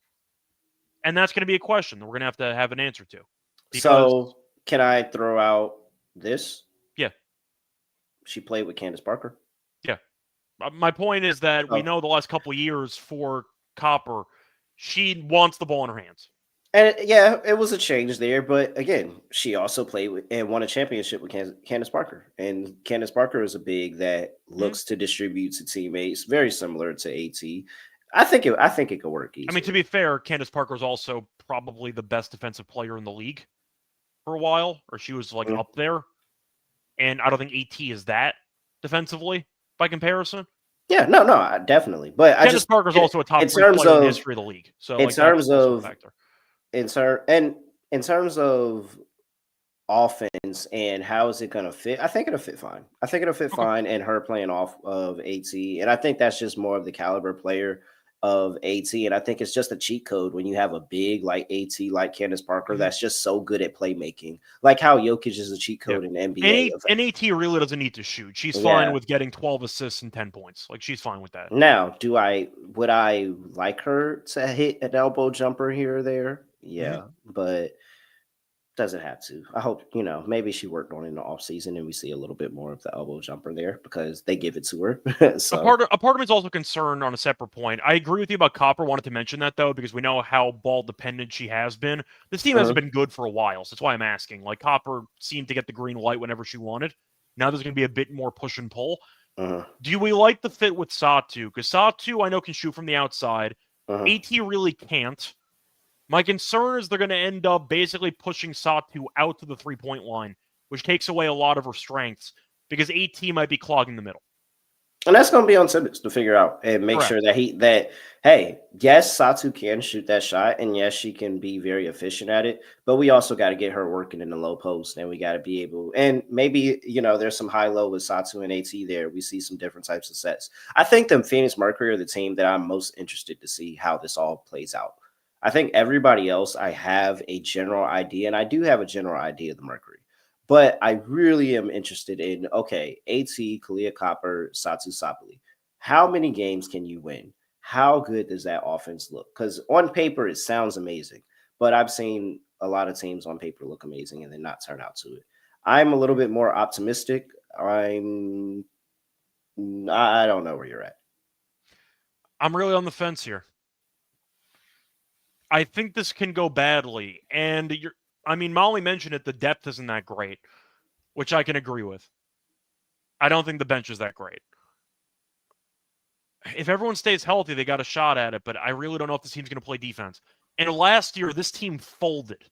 And that's going to be a question that we're going to have an answer to. So can I throw out this? Yeah. She played with Candace Parker. Yeah. My point is that we know the last couple of years for Copper, she wants the ball in her hands. And yeah, it was a change there. But again, she also played with and won a championship with Candace Parker. And Candace Parker is a big that looks to distribute to teammates, very similar to AT. I think it could work easily. I mean, to be fair, Candace Parker is also probably the best defensive player in the league for a while, or she was like up there. And I don't think AT is that defensively by comparison. Yeah, no, definitely. But Candace Parker's also a top 3 player in the history of the league. So in terms of offense and how is it going to fit, I think it'll fit fine. I think it'll fit fine, and her playing off of AT, and I think that's just more of the caliber player of AT, and I think it's just a cheat code when you have a big like AT, like Candace Parker, that's just so good at playmaking, like how Jokic is a cheat code in the NBA. And AT really doesn't need to shoot. She's fine with getting 12 assists and 10 points. Like, she's fine with that. Now, would I like her to hit an elbow jumper here or there? Yeah, but doesn't have to. I hope, maybe she worked on it in the offseason and we see a little bit more of the elbow jumper there because they give it to her. So a part of me is also concerned on a separate point. I agree with you about Copper. Wanted to mention that, though, because we know how ball dependent she has been. This team hasn't been good for a while, so that's why I'm asking. Like, Copper seemed to get the green light whenever she wanted. Now there's going to be a bit more push and pull. Do we like the fit with Satu? Because Satu, I know, can shoot from the outside. AT really can't. My concern is they're going to end up basically pushing Satu out to the three-point line, which takes away a lot of her strengths because AT might be clogging the middle. And that's going to be on Simmons to figure out and make sure that hey, yes, Satu can shoot that shot, and yes, she can be very efficient at it, but we also got to get her working in the low post, and we got to be able, and maybe, there's some high-low with Satu and AT there. We see some different types of sets. I think the Phoenix Mercury are the team that I'm most interested to see how this all plays out. I think everybody else, I have a general idea, and I do have a general idea of the Mercury. But I really am interested in, AT, Kalia Copper, Satu Sapali. How many games can you win? How good does that offense look? Because on paper, it sounds amazing. But I've seen a lot of teams on paper look amazing and then not turn out to it. I'm a little bit more optimistic. I don't know where you're at. I'm really on the fence here. I think this can go badly. And Molly mentioned it, the depth isn't that great, which I can agree with. I don't think the bench is that great. If everyone stays healthy, they got a shot at it, but I really don't know if this team's going to play defense. And last year, this team folded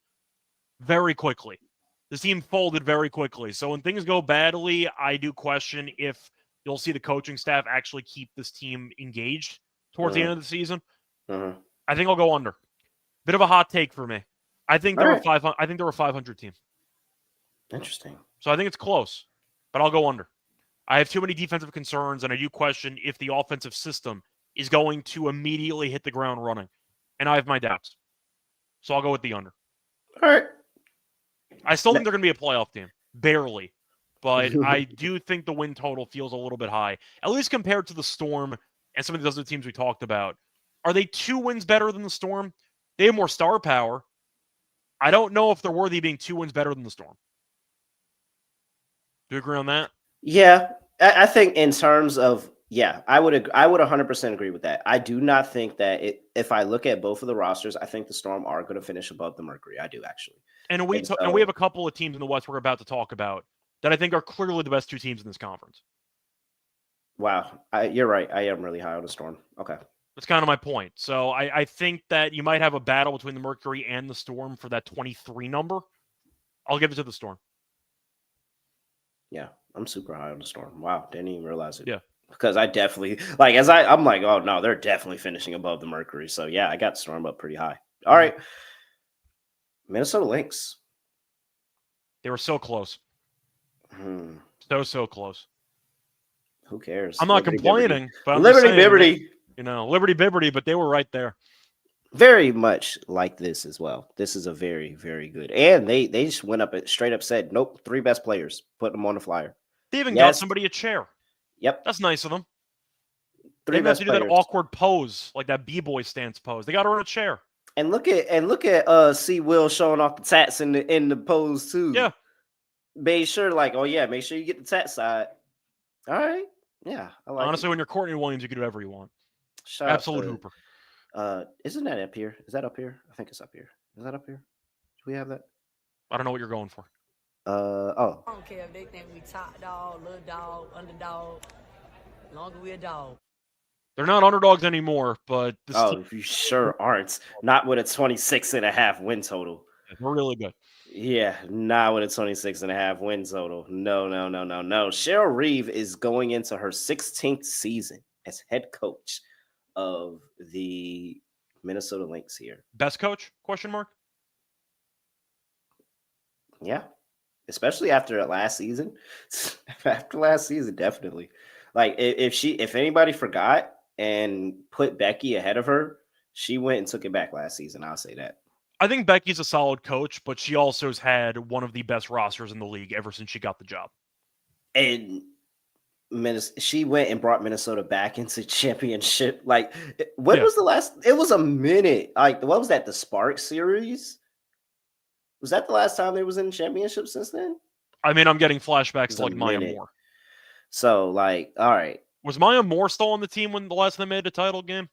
very quickly. So when things go badly, I do question if you'll see the coaching staff actually keep this team engaged towards the end of the season. I think I'll go under. Bit of a hot take for me. I think they're a 500 team. Interesting. So I think it's close, but I'll go under. I have too many defensive concerns, and I do question if the offensive system is going to immediately hit the ground running. And I have my doubts. So I'll go with the under. All right. I still think they're going to be a playoff team. Barely. But I do think the win total feels a little bit high, at least compared to the Storm and some of these other teams we talked about. Are they 2 wins better than the Storm? They have more star power. I don't know if they're worthy of being 2 wins better than the Storm. Do you agree on that? Yeah, I think in terms of I would 100% agree with that. I do not think that if I look at both of the rosters, I think the Storm are going to finish above the Mercury. I do actually. And we have a couple of teams in the West we're about to talk about that I think are clearly the best 2 teams in this conference. Wow, you're right. I am really high on the Storm. Okay. That's kind of my point. So I think that you might have a battle between the Mercury and the Storm for that 23 number. I'll give it to the Storm. Yeah, I'm super high on the Storm. Wow, didn't even realize it. Yeah. Because I definitely, I'm like, oh, no, they're definitely finishing above the Mercury. So, yeah, I got the Storm up pretty high. All right. Minnesota Lynx. They were so close. So close. Who cares? I'm not complaining, but I'm Liberty just saying Bibberty. That, Liberty Bibberty, but they were right there. Very much like this as well. This is a very, very good. And they just went up and straight up said, nope, 3 best players. Put them on the flyer. They even got somebody a chair. Yep. That's nice of them. 3 they best have to do that awkward pose, like that B-boy stance pose. They got her in a chair. And look at C. Will showing off the tats in the pose too. Yeah. Make sure make sure you get the tat side. All right. Yeah. I like Honestly, when you're Courtney Williams, you can do whatever you want. Absolute hooper. Isn't that up here? Is that up here? I think it's up here. Is that up here? Do we have that? I don't know what you're going for. Oh. I don't care if they think we top dog, little dog, underdog. As long as we a dog. They're not underdogs anymore, but you sure aren't. Not with a 26.5 win total. We're really good. Yeah, not with a 26.5 win total. No. Cheryl Reeve is going into her 16th season as head coach of the Minnesota Lynx here. Best coach? Question mark? Yeah. Especially after last season. After last season, definitely. Like if anybody forgot and put Becky ahead of her, she went and took it back last season. I'll say that. I think Becky's a solid coach, but she also has had one of the best rosters in the league ever since she got the job. And she went and brought Minnesota back into championship. Like, when was the last? It was a minute. Like, what was that? The Spark series? Was that the last time they was in championship since then? I mean, I'm getting flashbacks to like Maya Moore. So, like, all right. Was Maya Moore still on the team when the last time they made a title game?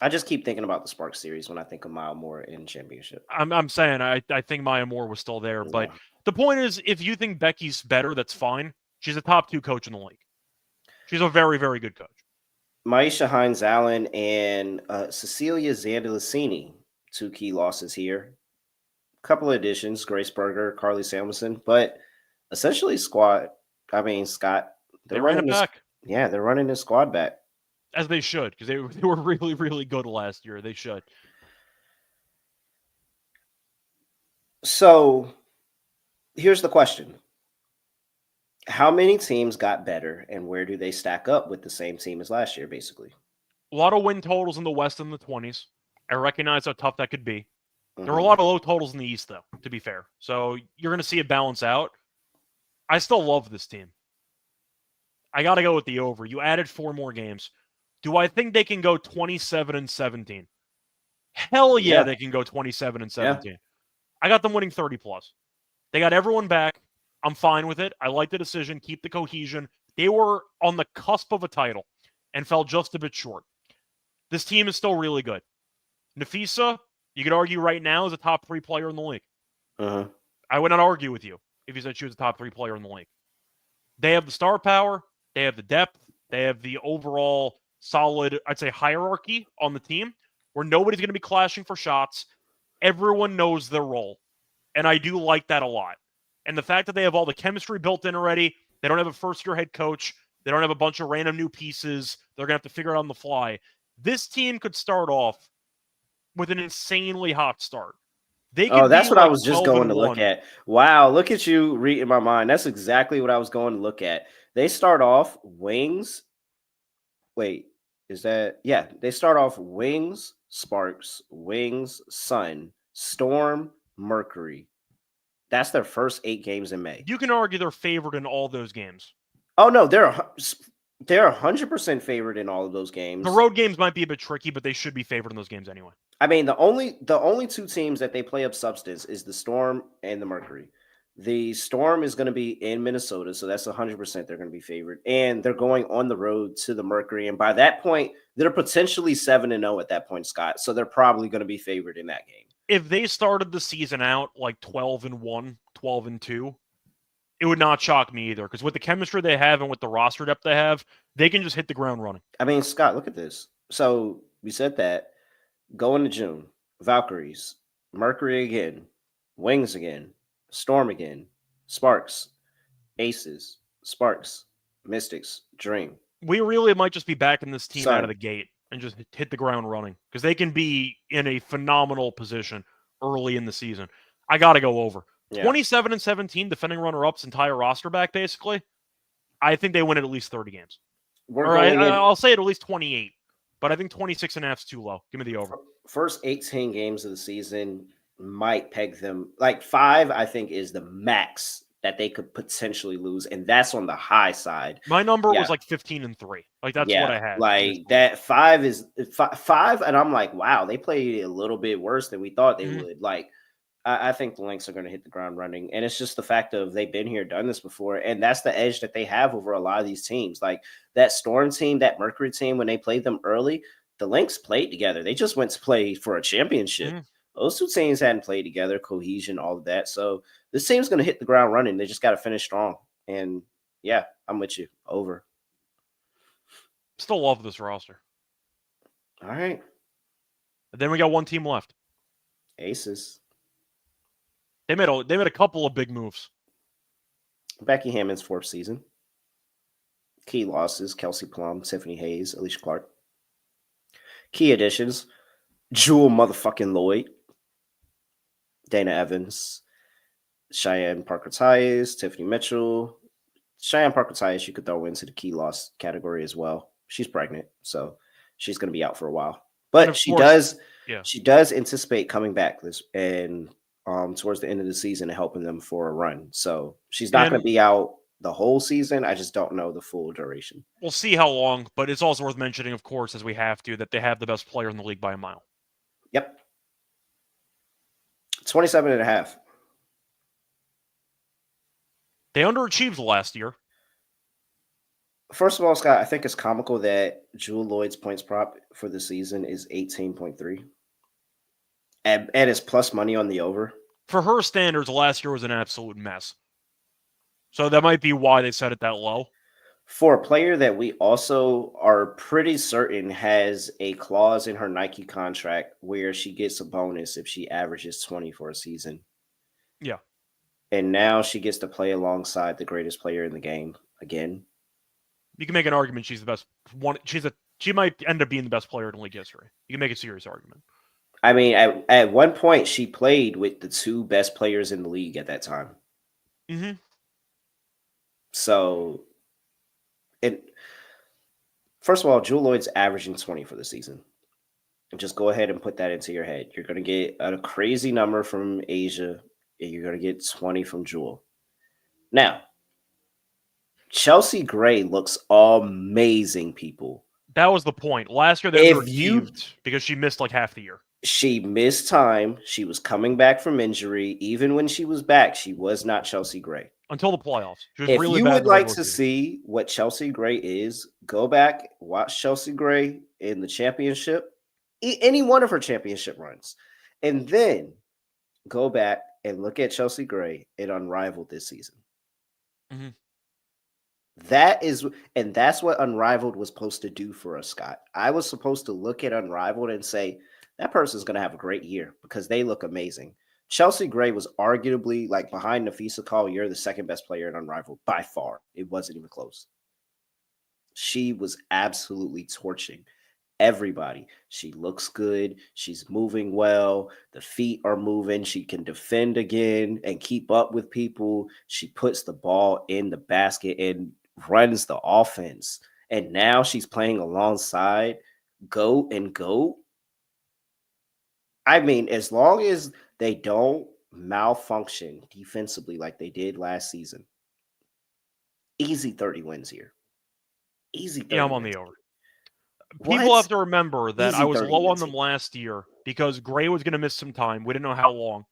I just keep thinking about the Spark series when I think of Maya Moore in championship. I'm saying I think Maya Moore was still there, but the point is, if you think Becky's better, that's fine. She's a top 2 coach in the league. She's a very, very good coach. Maisha Hines-Allen and Cecilia Zandalicini, 2 key losses here. Couple of additions, Grace Berger, Carly Samuelson, but essentially Scott, they ran it back. Yeah, they're running the squad back. As they should, because they were really, really good last year. They should. So here's the question. How many teams got better, and where do they stack up with the same team as last year, basically? A lot of win totals in the West in the 20s. I recognize how tough that could be. There were a lot of low totals in the East, though, to be fair. So you're going to see it balance out. I still love this team. I got to go with the over. You added 4 more games. Do I think they can go 27-17? Hell yeah, they can go 27-17. Yeah. I got them winning 30+. They got everyone back. I'm fine with it. I like the decision. Keep the cohesion. They were on the cusp of a title and fell just a bit short. This team is still really good. Nafisa, you could argue right now, is a top 3 player in the league. I would not argue with you if you said she was a top 3 player in the league. They have the star power. They have the depth. They have the overall solid, I'd say, hierarchy on the team where nobody's going to be clashing for shots. Everyone knows their role. And I do like that a lot. And the fact that they have all the chemistry built in already, they don't have a first-year head coach, they don't have a bunch of random new pieces, they're going to have to figure it out on the fly. This team could start off with an insanely hot start. That's what I was just going to look at. Wow, look at you reading my mind. That's exactly what I was going to look at. They start off Wings. Wait, is that? Yeah, they start off Wings, Sparks, Wings, Sun, Storm, Mercury. That's their first 8 games in May. You can argue they're favored in all those games. Oh no, they're 100% favored in all of those games. The road games might be a bit tricky, but they should be favored in those games anyway. I mean, the only 2 teams that they play up substance is the Storm and the Mercury. The Storm is going to be in Minnesota, so that's 100% they're going to be favored. And they're going on the road to the Mercury. And by that point, they're potentially 7-0 at that point, Scott. So they're probably going to be favored in that game. If they started the season out like 12-1, 12-2, it would not shock me either. Because with the chemistry they have and with the roster depth they have, they can just hit the ground running. I mean, Scott, look at this. So we said that. Go into June. Valkyries, Mercury again, Wings again, Storm again, Sparks, Aces, Sparks, Mystics, Dream. We really might just be backing this team Sun. out of the gate and just hit the ground running because they can be in a phenomenal position early in the season. I got to go over. Yeah. 27-17, defending runner-ups, entire roster back, basically. I think they win at least 30 games. I'll say at least 28, but I think 26.5 is too low. Give me the over. First 18 games of the season might peg them. Like 5, I think, is the max that they could potentially lose, and that's on the high side. My number was like 15-3. Like, that's what I had. Like, that 5 is 5, and I'm like, wow, they played a little bit worse than we thought they would. Like, I think the Lynx are going to hit the ground running. And it's just the fact of they've been here, done this before. And that's the edge that they have over a lot of these teams. Like that Storm team, that Mercury team, when they played them early, the Lynx played together. They just went to play for a championship. Those 2 teams hadn't played together, cohesion, all of that. So this team's going to hit the ground running. They just got to finish strong. And yeah, I'm with you. Over. Still love this roster. All right. And then we got one team left. Aces. They made a couple of big moves. Becky Hammond's 4th season. Key losses: Kelsey Plum, Tiffany Hayes, Alicia Clark. Key additions: Jewel motherfucking Lloyd, Dana Evans, Cheyenne Parker-Tyus, Tiffany Mitchell. Cheyenne Parker-Tyus you could throw into the key loss category as well. She's pregnant, so she's going to be out for a while. But she does anticipate coming back towards the end of the season and helping them for a run. So she's not going to be out the whole season. I just don't know the full duration. We'll see how long, but it's also worth mentioning, of course, as we have to, that they have the best player in the league by a mile. Yep. 27.5. They underachieved last year. First of all, Scott, I think it's comical that Jewel Lloyd's points prop for the season is 18.3. And it's plus money on the over. For her standards, last year was an absolute mess. So that might be why they set it that low. For a player that we also are pretty certain has a clause in her Nike contract where she gets a bonus if she averages 20 for a season. Yeah. And now she gets to play alongside the greatest player in the game again. You can make an argument she's the best one. She might end up being the best player in league history. You can make a serious argument. I mean, at one point, she played with the 2 best players in the league at that time. Mm-hmm. So, first of all, Jewel Lloyd's averaging 20 for the season. And just go ahead and put that into your head. You're going to get a crazy number from Asia, and you're going to get 20 from Jewel. Now, Chelsea Gray looks amazing, people. That was the point. Last year, they underachieved because she missed like half the year. She missed time. She was coming back from injury. Even when she was back, she was not Chelsea Gray. Until the playoffs. She was if really you bad would like to see what Chelsea Gray is, go back, watch Chelsea Gray in the championship, any one of her championship runs, and then go back and look at Chelsea Gray in Unrivaled this season. Mm-hmm. That's what Unrivaled was supposed to do for us, Scott. I was supposed to look at Unrivaled and say, that person's going to have a great year because they look amazing. Chelsea Gray was arguably, like, behind Nafisa Collier, the second best player in Unrivaled by far. It wasn't even close. She was absolutely torching everybody. She looks good. She's moving well. The feet are moving. She can defend again and keep up with people. She puts the ball in the basket. And runs the offense. And now she's playing alongside GOAT and GOAT. I mean, as long as they don't malfunction defensively like they did last season, easy 30 wins here. Easy 30 Yeah, I'm on wins. the over. What? People have to remember that I Easy was 30 low on wins them here. last year because Gray was going to miss some time. We didn't know how long.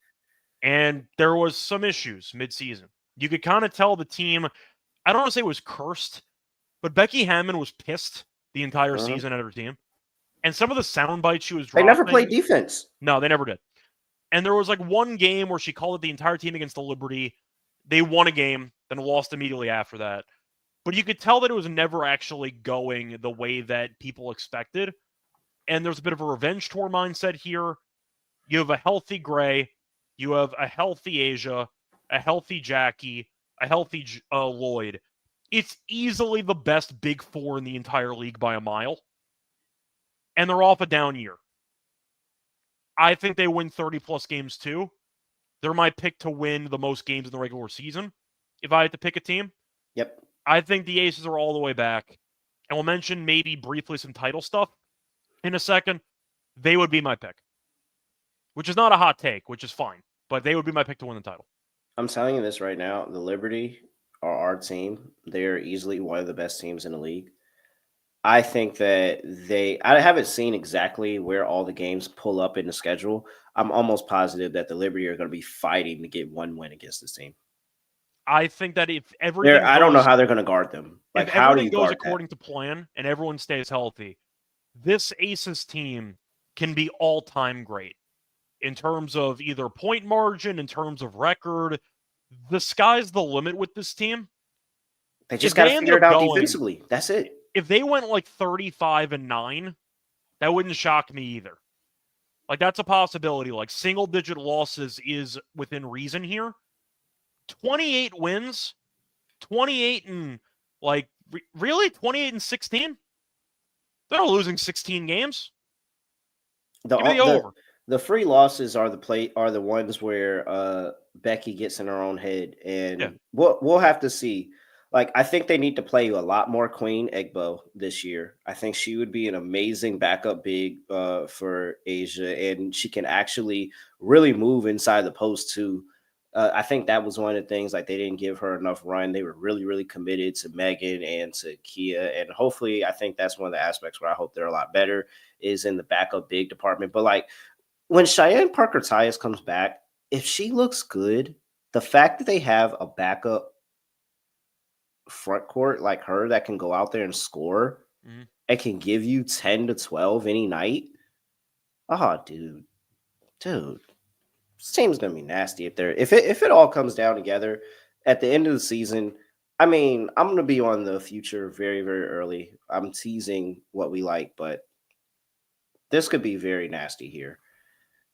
And there was some issues midseason. You could kind of tell the team, I don't want to say it was cursed, but Becky Hammond was pissed the entire season at her team. And some of the sound bites she was They dropping. never played defense. No, they never did. And there was like one game where she called it the entire team against the Liberty. They won a game, then lost immediately after that. But you could tell that it was never actually going the way that people expected. And there's a bit of a revenge tour mindset here. You have a healthy Gray. You have a healthy Asia, a healthy Jackie, a healthy Lloyd. It's easily the best big four in the entire league by a mile. And they're off a down year. I think they win 30-plus games too. They're my pick to win the most games in the regular season if I had to pick a team. Yep. I think the Aces are all the way back. And we'll mention maybe briefly some title stuff in a second. They would be my pick, which is not a hot take, which is fine. But they would be my pick to win the title. I'm telling you this right now. The Liberty are our team. They're easily one of the best teams in the league. I think that I haven't seen exactly where all the games pull up in the schedule. I'm almost positive that the Liberty are going to be fighting to get one win against this team. I think that if everything I don't know how they're going to guard them. Like, if how do everything you goes guard according to plan and everyone stays healthy, this Aces team can be all-time great in terms of either point margin, in terms of record. The sky's the limit with this team. They just got to figure it out defensively. That's it. If they went like 35-9, that wouldn't shock me either. Like, that's a possibility. Like, single-digit losses is within reason here. 28 wins, 28 and really 28-16. They're not losing 16 games. Give me the over. The free losses are the ones where Becky gets in her own head, and we'll have to see. Like, I think they need to play a lot more Queen Egbo this year. I think she would be an amazing backup big for Asia, and she can actually really move inside the post too. I think that was one of the things, like, they didn't give her enough run. They were really, really committed to Megan and to Kia. And hopefully, I think that's one of the aspects where I hope they're a lot better is in the backup big department. But, like, when Cheyenne Parker-Tyus comes back, if she looks good, the fact that they have a backup front court like her that can go out there and score and can give you 10 to 12 any night. Oh, dude. This team's gonna be nasty if it all comes down together at the end of the season. I mean, I'm gonna be on the future very, very early. I'm teasing what we like, but this could be very nasty here.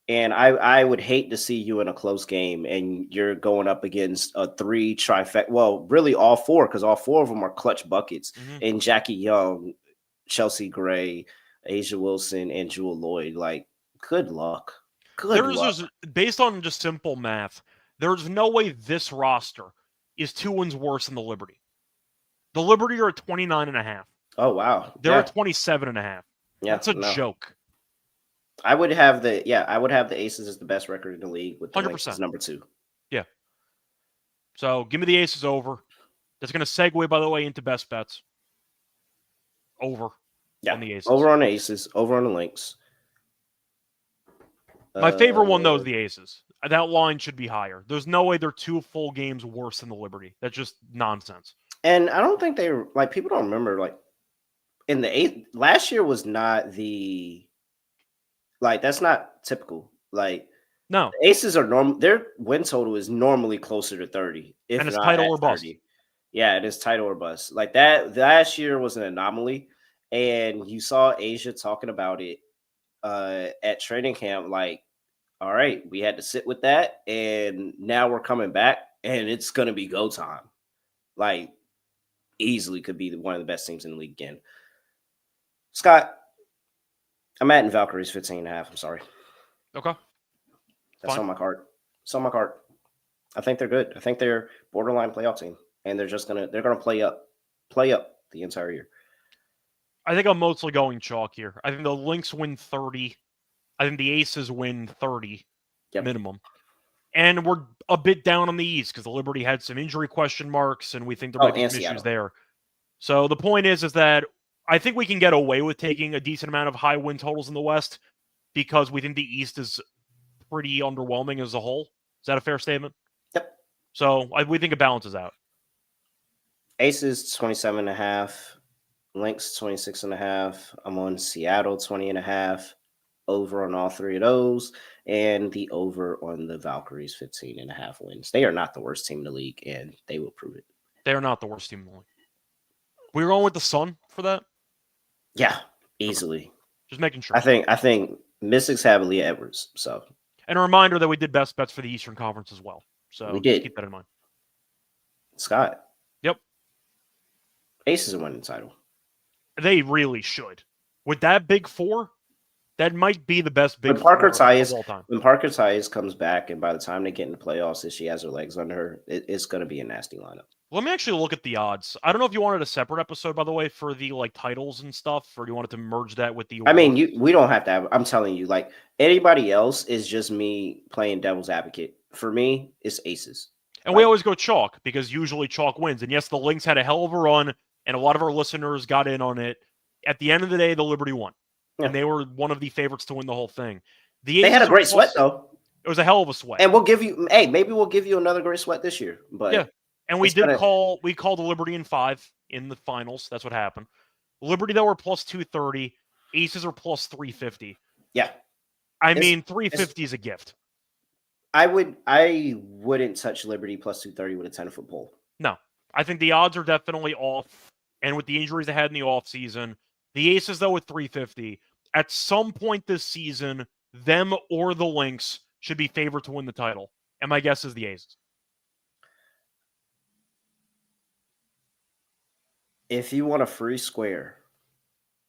And I would hate to see you in a close game and you're going up against a 3 trifecta. Well, really all 4, because all 4 of them are clutch buckets. And Jackie Young, Chelsea Gray, Asia Wilson, and Jewel Lloyd. Like, good luck. Just, based on just simple math, there's no way this roster is 2 wins worse than the Liberty. The Liberty are at 29.5. Oh, wow. They're at 27.5. Yeah, that's a joke. I would have the Aces as the best record in the league with the 100%. Lynx as number 2. Yeah. So give me the Aces over. That's going to segue, by the way, into best bets. Over. Yeah. On the Aces. Over on the Aces. Over on the Lynx. My favorite one, though, is the Aces. That line should be higher. There's no way they're 2 full games worse than the Liberty. That's just nonsense. And I don't think they were, like, people don't remember, like, in the last year was not the, like, that's not typical. Like, no, the Aces are normal. Their win total is normally closer to 30. If and it's not title at or bust. 30. Yeah, it is title or bust. Like, that last year was an anomaly. And you saw Asia talking about it at training camp, like, all right, we had to sit with that, and now we're coming back, and it's going to be go time. Like, easily could be one of the best teams in the league again. Scott, I'm adding Valkyries 15.5. I'm sorry. Okay. That's on my card. It's on my card. I think they're good. I think they're borderline playoff team, and they're going to play up. play up the entire year. I think I'm mostly going chalk here. I think the Lynx win 30. I think the Aces win 30 minimum. And we're a bit down on the East because the Liberty had some injury question marks, and we think there might be some issues there. So the point is that I think we can get away with taking a decent amount of high win totals in the West because we think the East is pretty underwhelming as a whole. Is that a fair statement? Yep. So we think it balances out. Aces 27.5, Lynx 26.5. I'm on Seattle 20.5. Over on all three of those, and the over on the Valkyries 15.5 wins. They are not the worst team in the league, and they will prove it. They are not the worst team in the league. We were going with the Sun for that? Yeah, easily. Just making sure. I think Mystics have Leah Edwards. So, and a reminder that we did best bets for the Eastern Conference as well. So we did. Keep that in mind. Scott. Yep. Aces are winning the title. They really should. With that big four, that might be the best big four of all time. When Parker Tyus comes back, and by the time they get in the playoffs, if she has her legs under her, it's going to be a nasty lineup. Let me actually look at the odds. I don't know if you wanted a separate episode, by the way, for the titles and stuff, or do you wanted to merge that with the award? I mean, we don't have to have. I'm telling you, anybody else is just me playing devil's advocate. For me, it's Aces. And we always go chalk because usually chalk wins. And yes, the Lynx had a hell of a run, and a lot of our listeners got in on it. At the end of the day, the Liberty won. Yeah. And they were one of the favorites to win the whole thing. They had a great sweat, though. It was a hell of a sweat. And maybe we'll give you another great sweat this year. But yeah. And we called the Liberty in 5 in the finals. That's what happened. Liberty, though, were plus 230. Aces are plus 350. Yeah. I mean, 350 is a gift. I wouldn't touch Liberty plus 230 with a 10-foot pole. No. I think the odds are definitely off. And with the injuries they had in the offseason, the Aces, though, with 350, at some point this season, them or the Lynx should be favored to win the title. And my guess is the Aces. If you want a free square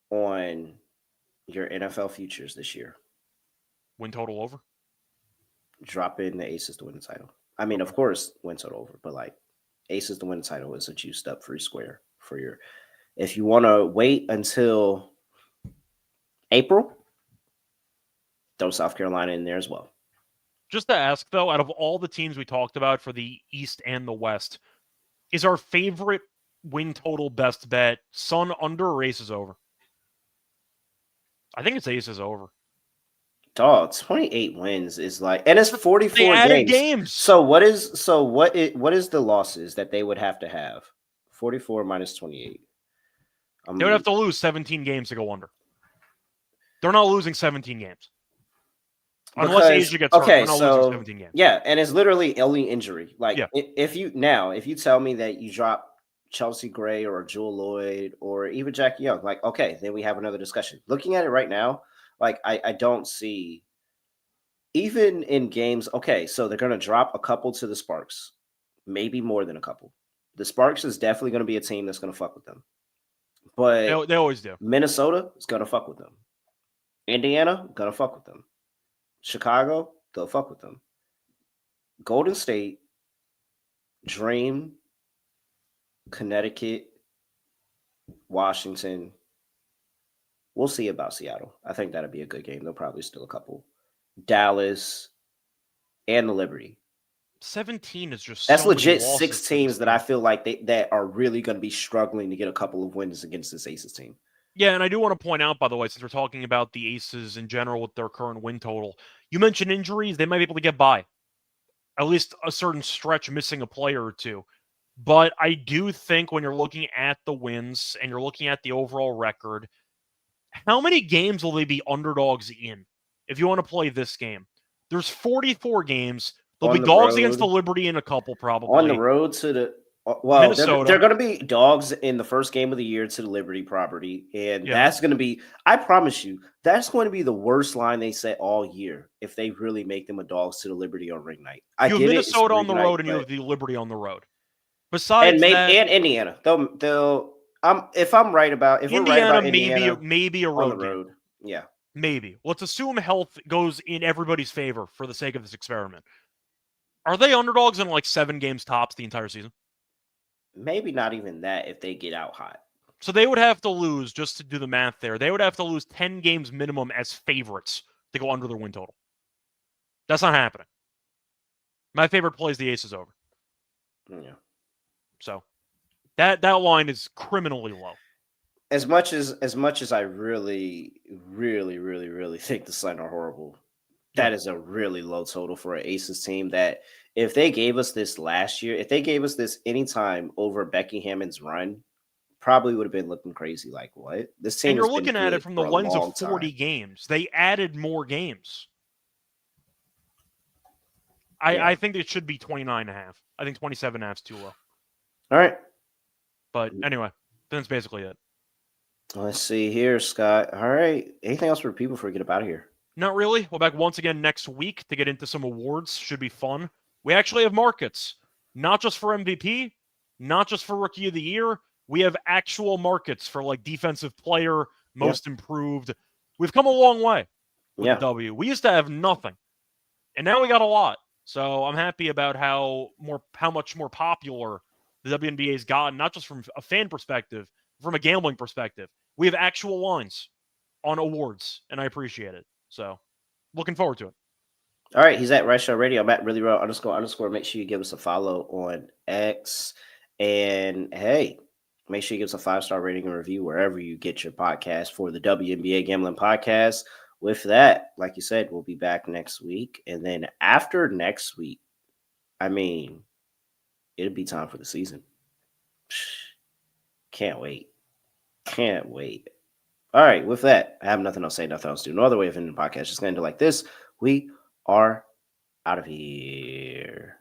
on your NFL futures this year, win total over? Drop in the Aces to win the title. I mean, of course, win total over, but Aces to win the title is a juiced up free square for your. If you want to wait until April, throw South Carolina in there as well. Just to ask, though, out of all the teams we talked about for the East and the West, is our favorite win total best bet Sun under or Aces over? I think it's Aces over. Dog, 28 wins is and it's 44 they added games. So what is the losses that they would have to have? 44 minus 28. They would have to lose 17 games to go under. They're not losing 17 games. Unless Asia gets hurt, they're not losing 17 games. Yeah, and it's literally only injury. If you tell me that you drop Chelsea Gray or Jewel Lloyd or even Jackie Young, okay, then we have another discussion. Looking at it right now, I don't see, even in games, okay, so they're going to drop a couple to the Sparks, maybe more than a couple. The Sparks is definitely going to be a team that's going to fuck with them. But they always do. Minnesota is going to fuck with them. Indiana, going to fuck with them. Chicago, they'll fuck with them. Golden State, Dream, Connecticut, Washington. We'll see about Seattle. I think that'll be a good game. They'll probably steal a couple. Dallas and the Liberty. 17 is just that's legit 6 teams that I feel like that are really going to be struggling to get a couple of wins against this Aces team. Yeah, and I do want to point out, by the way, since we're talking about the Aces in general with their current win total, you mentioned injuries. They might be able to get by. At least a certain stretch missing a player or two. But I do think when you're looking at the wins and you're looking at the overall record, how many games will they be underdogs in if you want to play this game? There's 44 games. They'll be dogs against the Liberty in a couple, probably. On the road to the Minnesota. They're going to be dogs in the first game of the year to the Liberty property. And that's going to be, I promise you, that's going to be the worst line they set all year if they really make them a dogs to the Liberty on ring night. You have Minnesota on the road and you have the Liberty on the road. Besides and Indiana. They'll if I'm right about we're right about Indiana, maybe a road, on the road. Game. Yeah. Maybe. Let's assume health goes in everybody's favor for the sake of this experiment. Are they underdogs in 7 games tops the entire season? Maybe not even that if they get out hot. So they would have to lose, just to do the math there, they would have to lose 10 games minimum as favorites to go under their win total. That's not happening. My favorite play is the Aces over. Yeah. So that line is criminally low. As much as I really think the Sun are horrible, that is a really low total for an Aces team. That if they gave us this last year, if they gave us this anytime over Becky Hammond's run, probably would have been looking crazy. Like, what? This team And you're has been looking at it good from the for a lens long of 40 time. games. They added more games. Yeah. I think it should be 29.5. I think 27.5 is too low. All right. But anyway, that's basically it. Let's see here, Scott. All right. Anything else for people before we get up out of here? Not really. We'll back once again next week to get into some awards. Should be fun. We actually have markets, not just for MVP, not just for Rookie of the Year. We have actual markets for like defensive player, most improved. We've come a long way with the W. We used to have nothing, and now we got a lot. So I'm happy about how much more popular the WNBA's gotten, not just from a fan perspective, from a gambling perspective. We have actual lines on awards, and I appreciate it. So looking forward to it. All right. He's at Reichel Radio. I'm at really real __. Make sure you give us a follow on X. And hey, make sure you give us a 5-star rating and review wherever you get your podcast for the WNBA Gambling Podcast. With that, like you said, we'll be back next week. And then after next week, I mean, it'll be time for the season. Can't wait. Can't wait. All right. With that, I have nothing else to say, nothing else to do. No other way of ending the podcast. Just going to end it like this. We are out of here.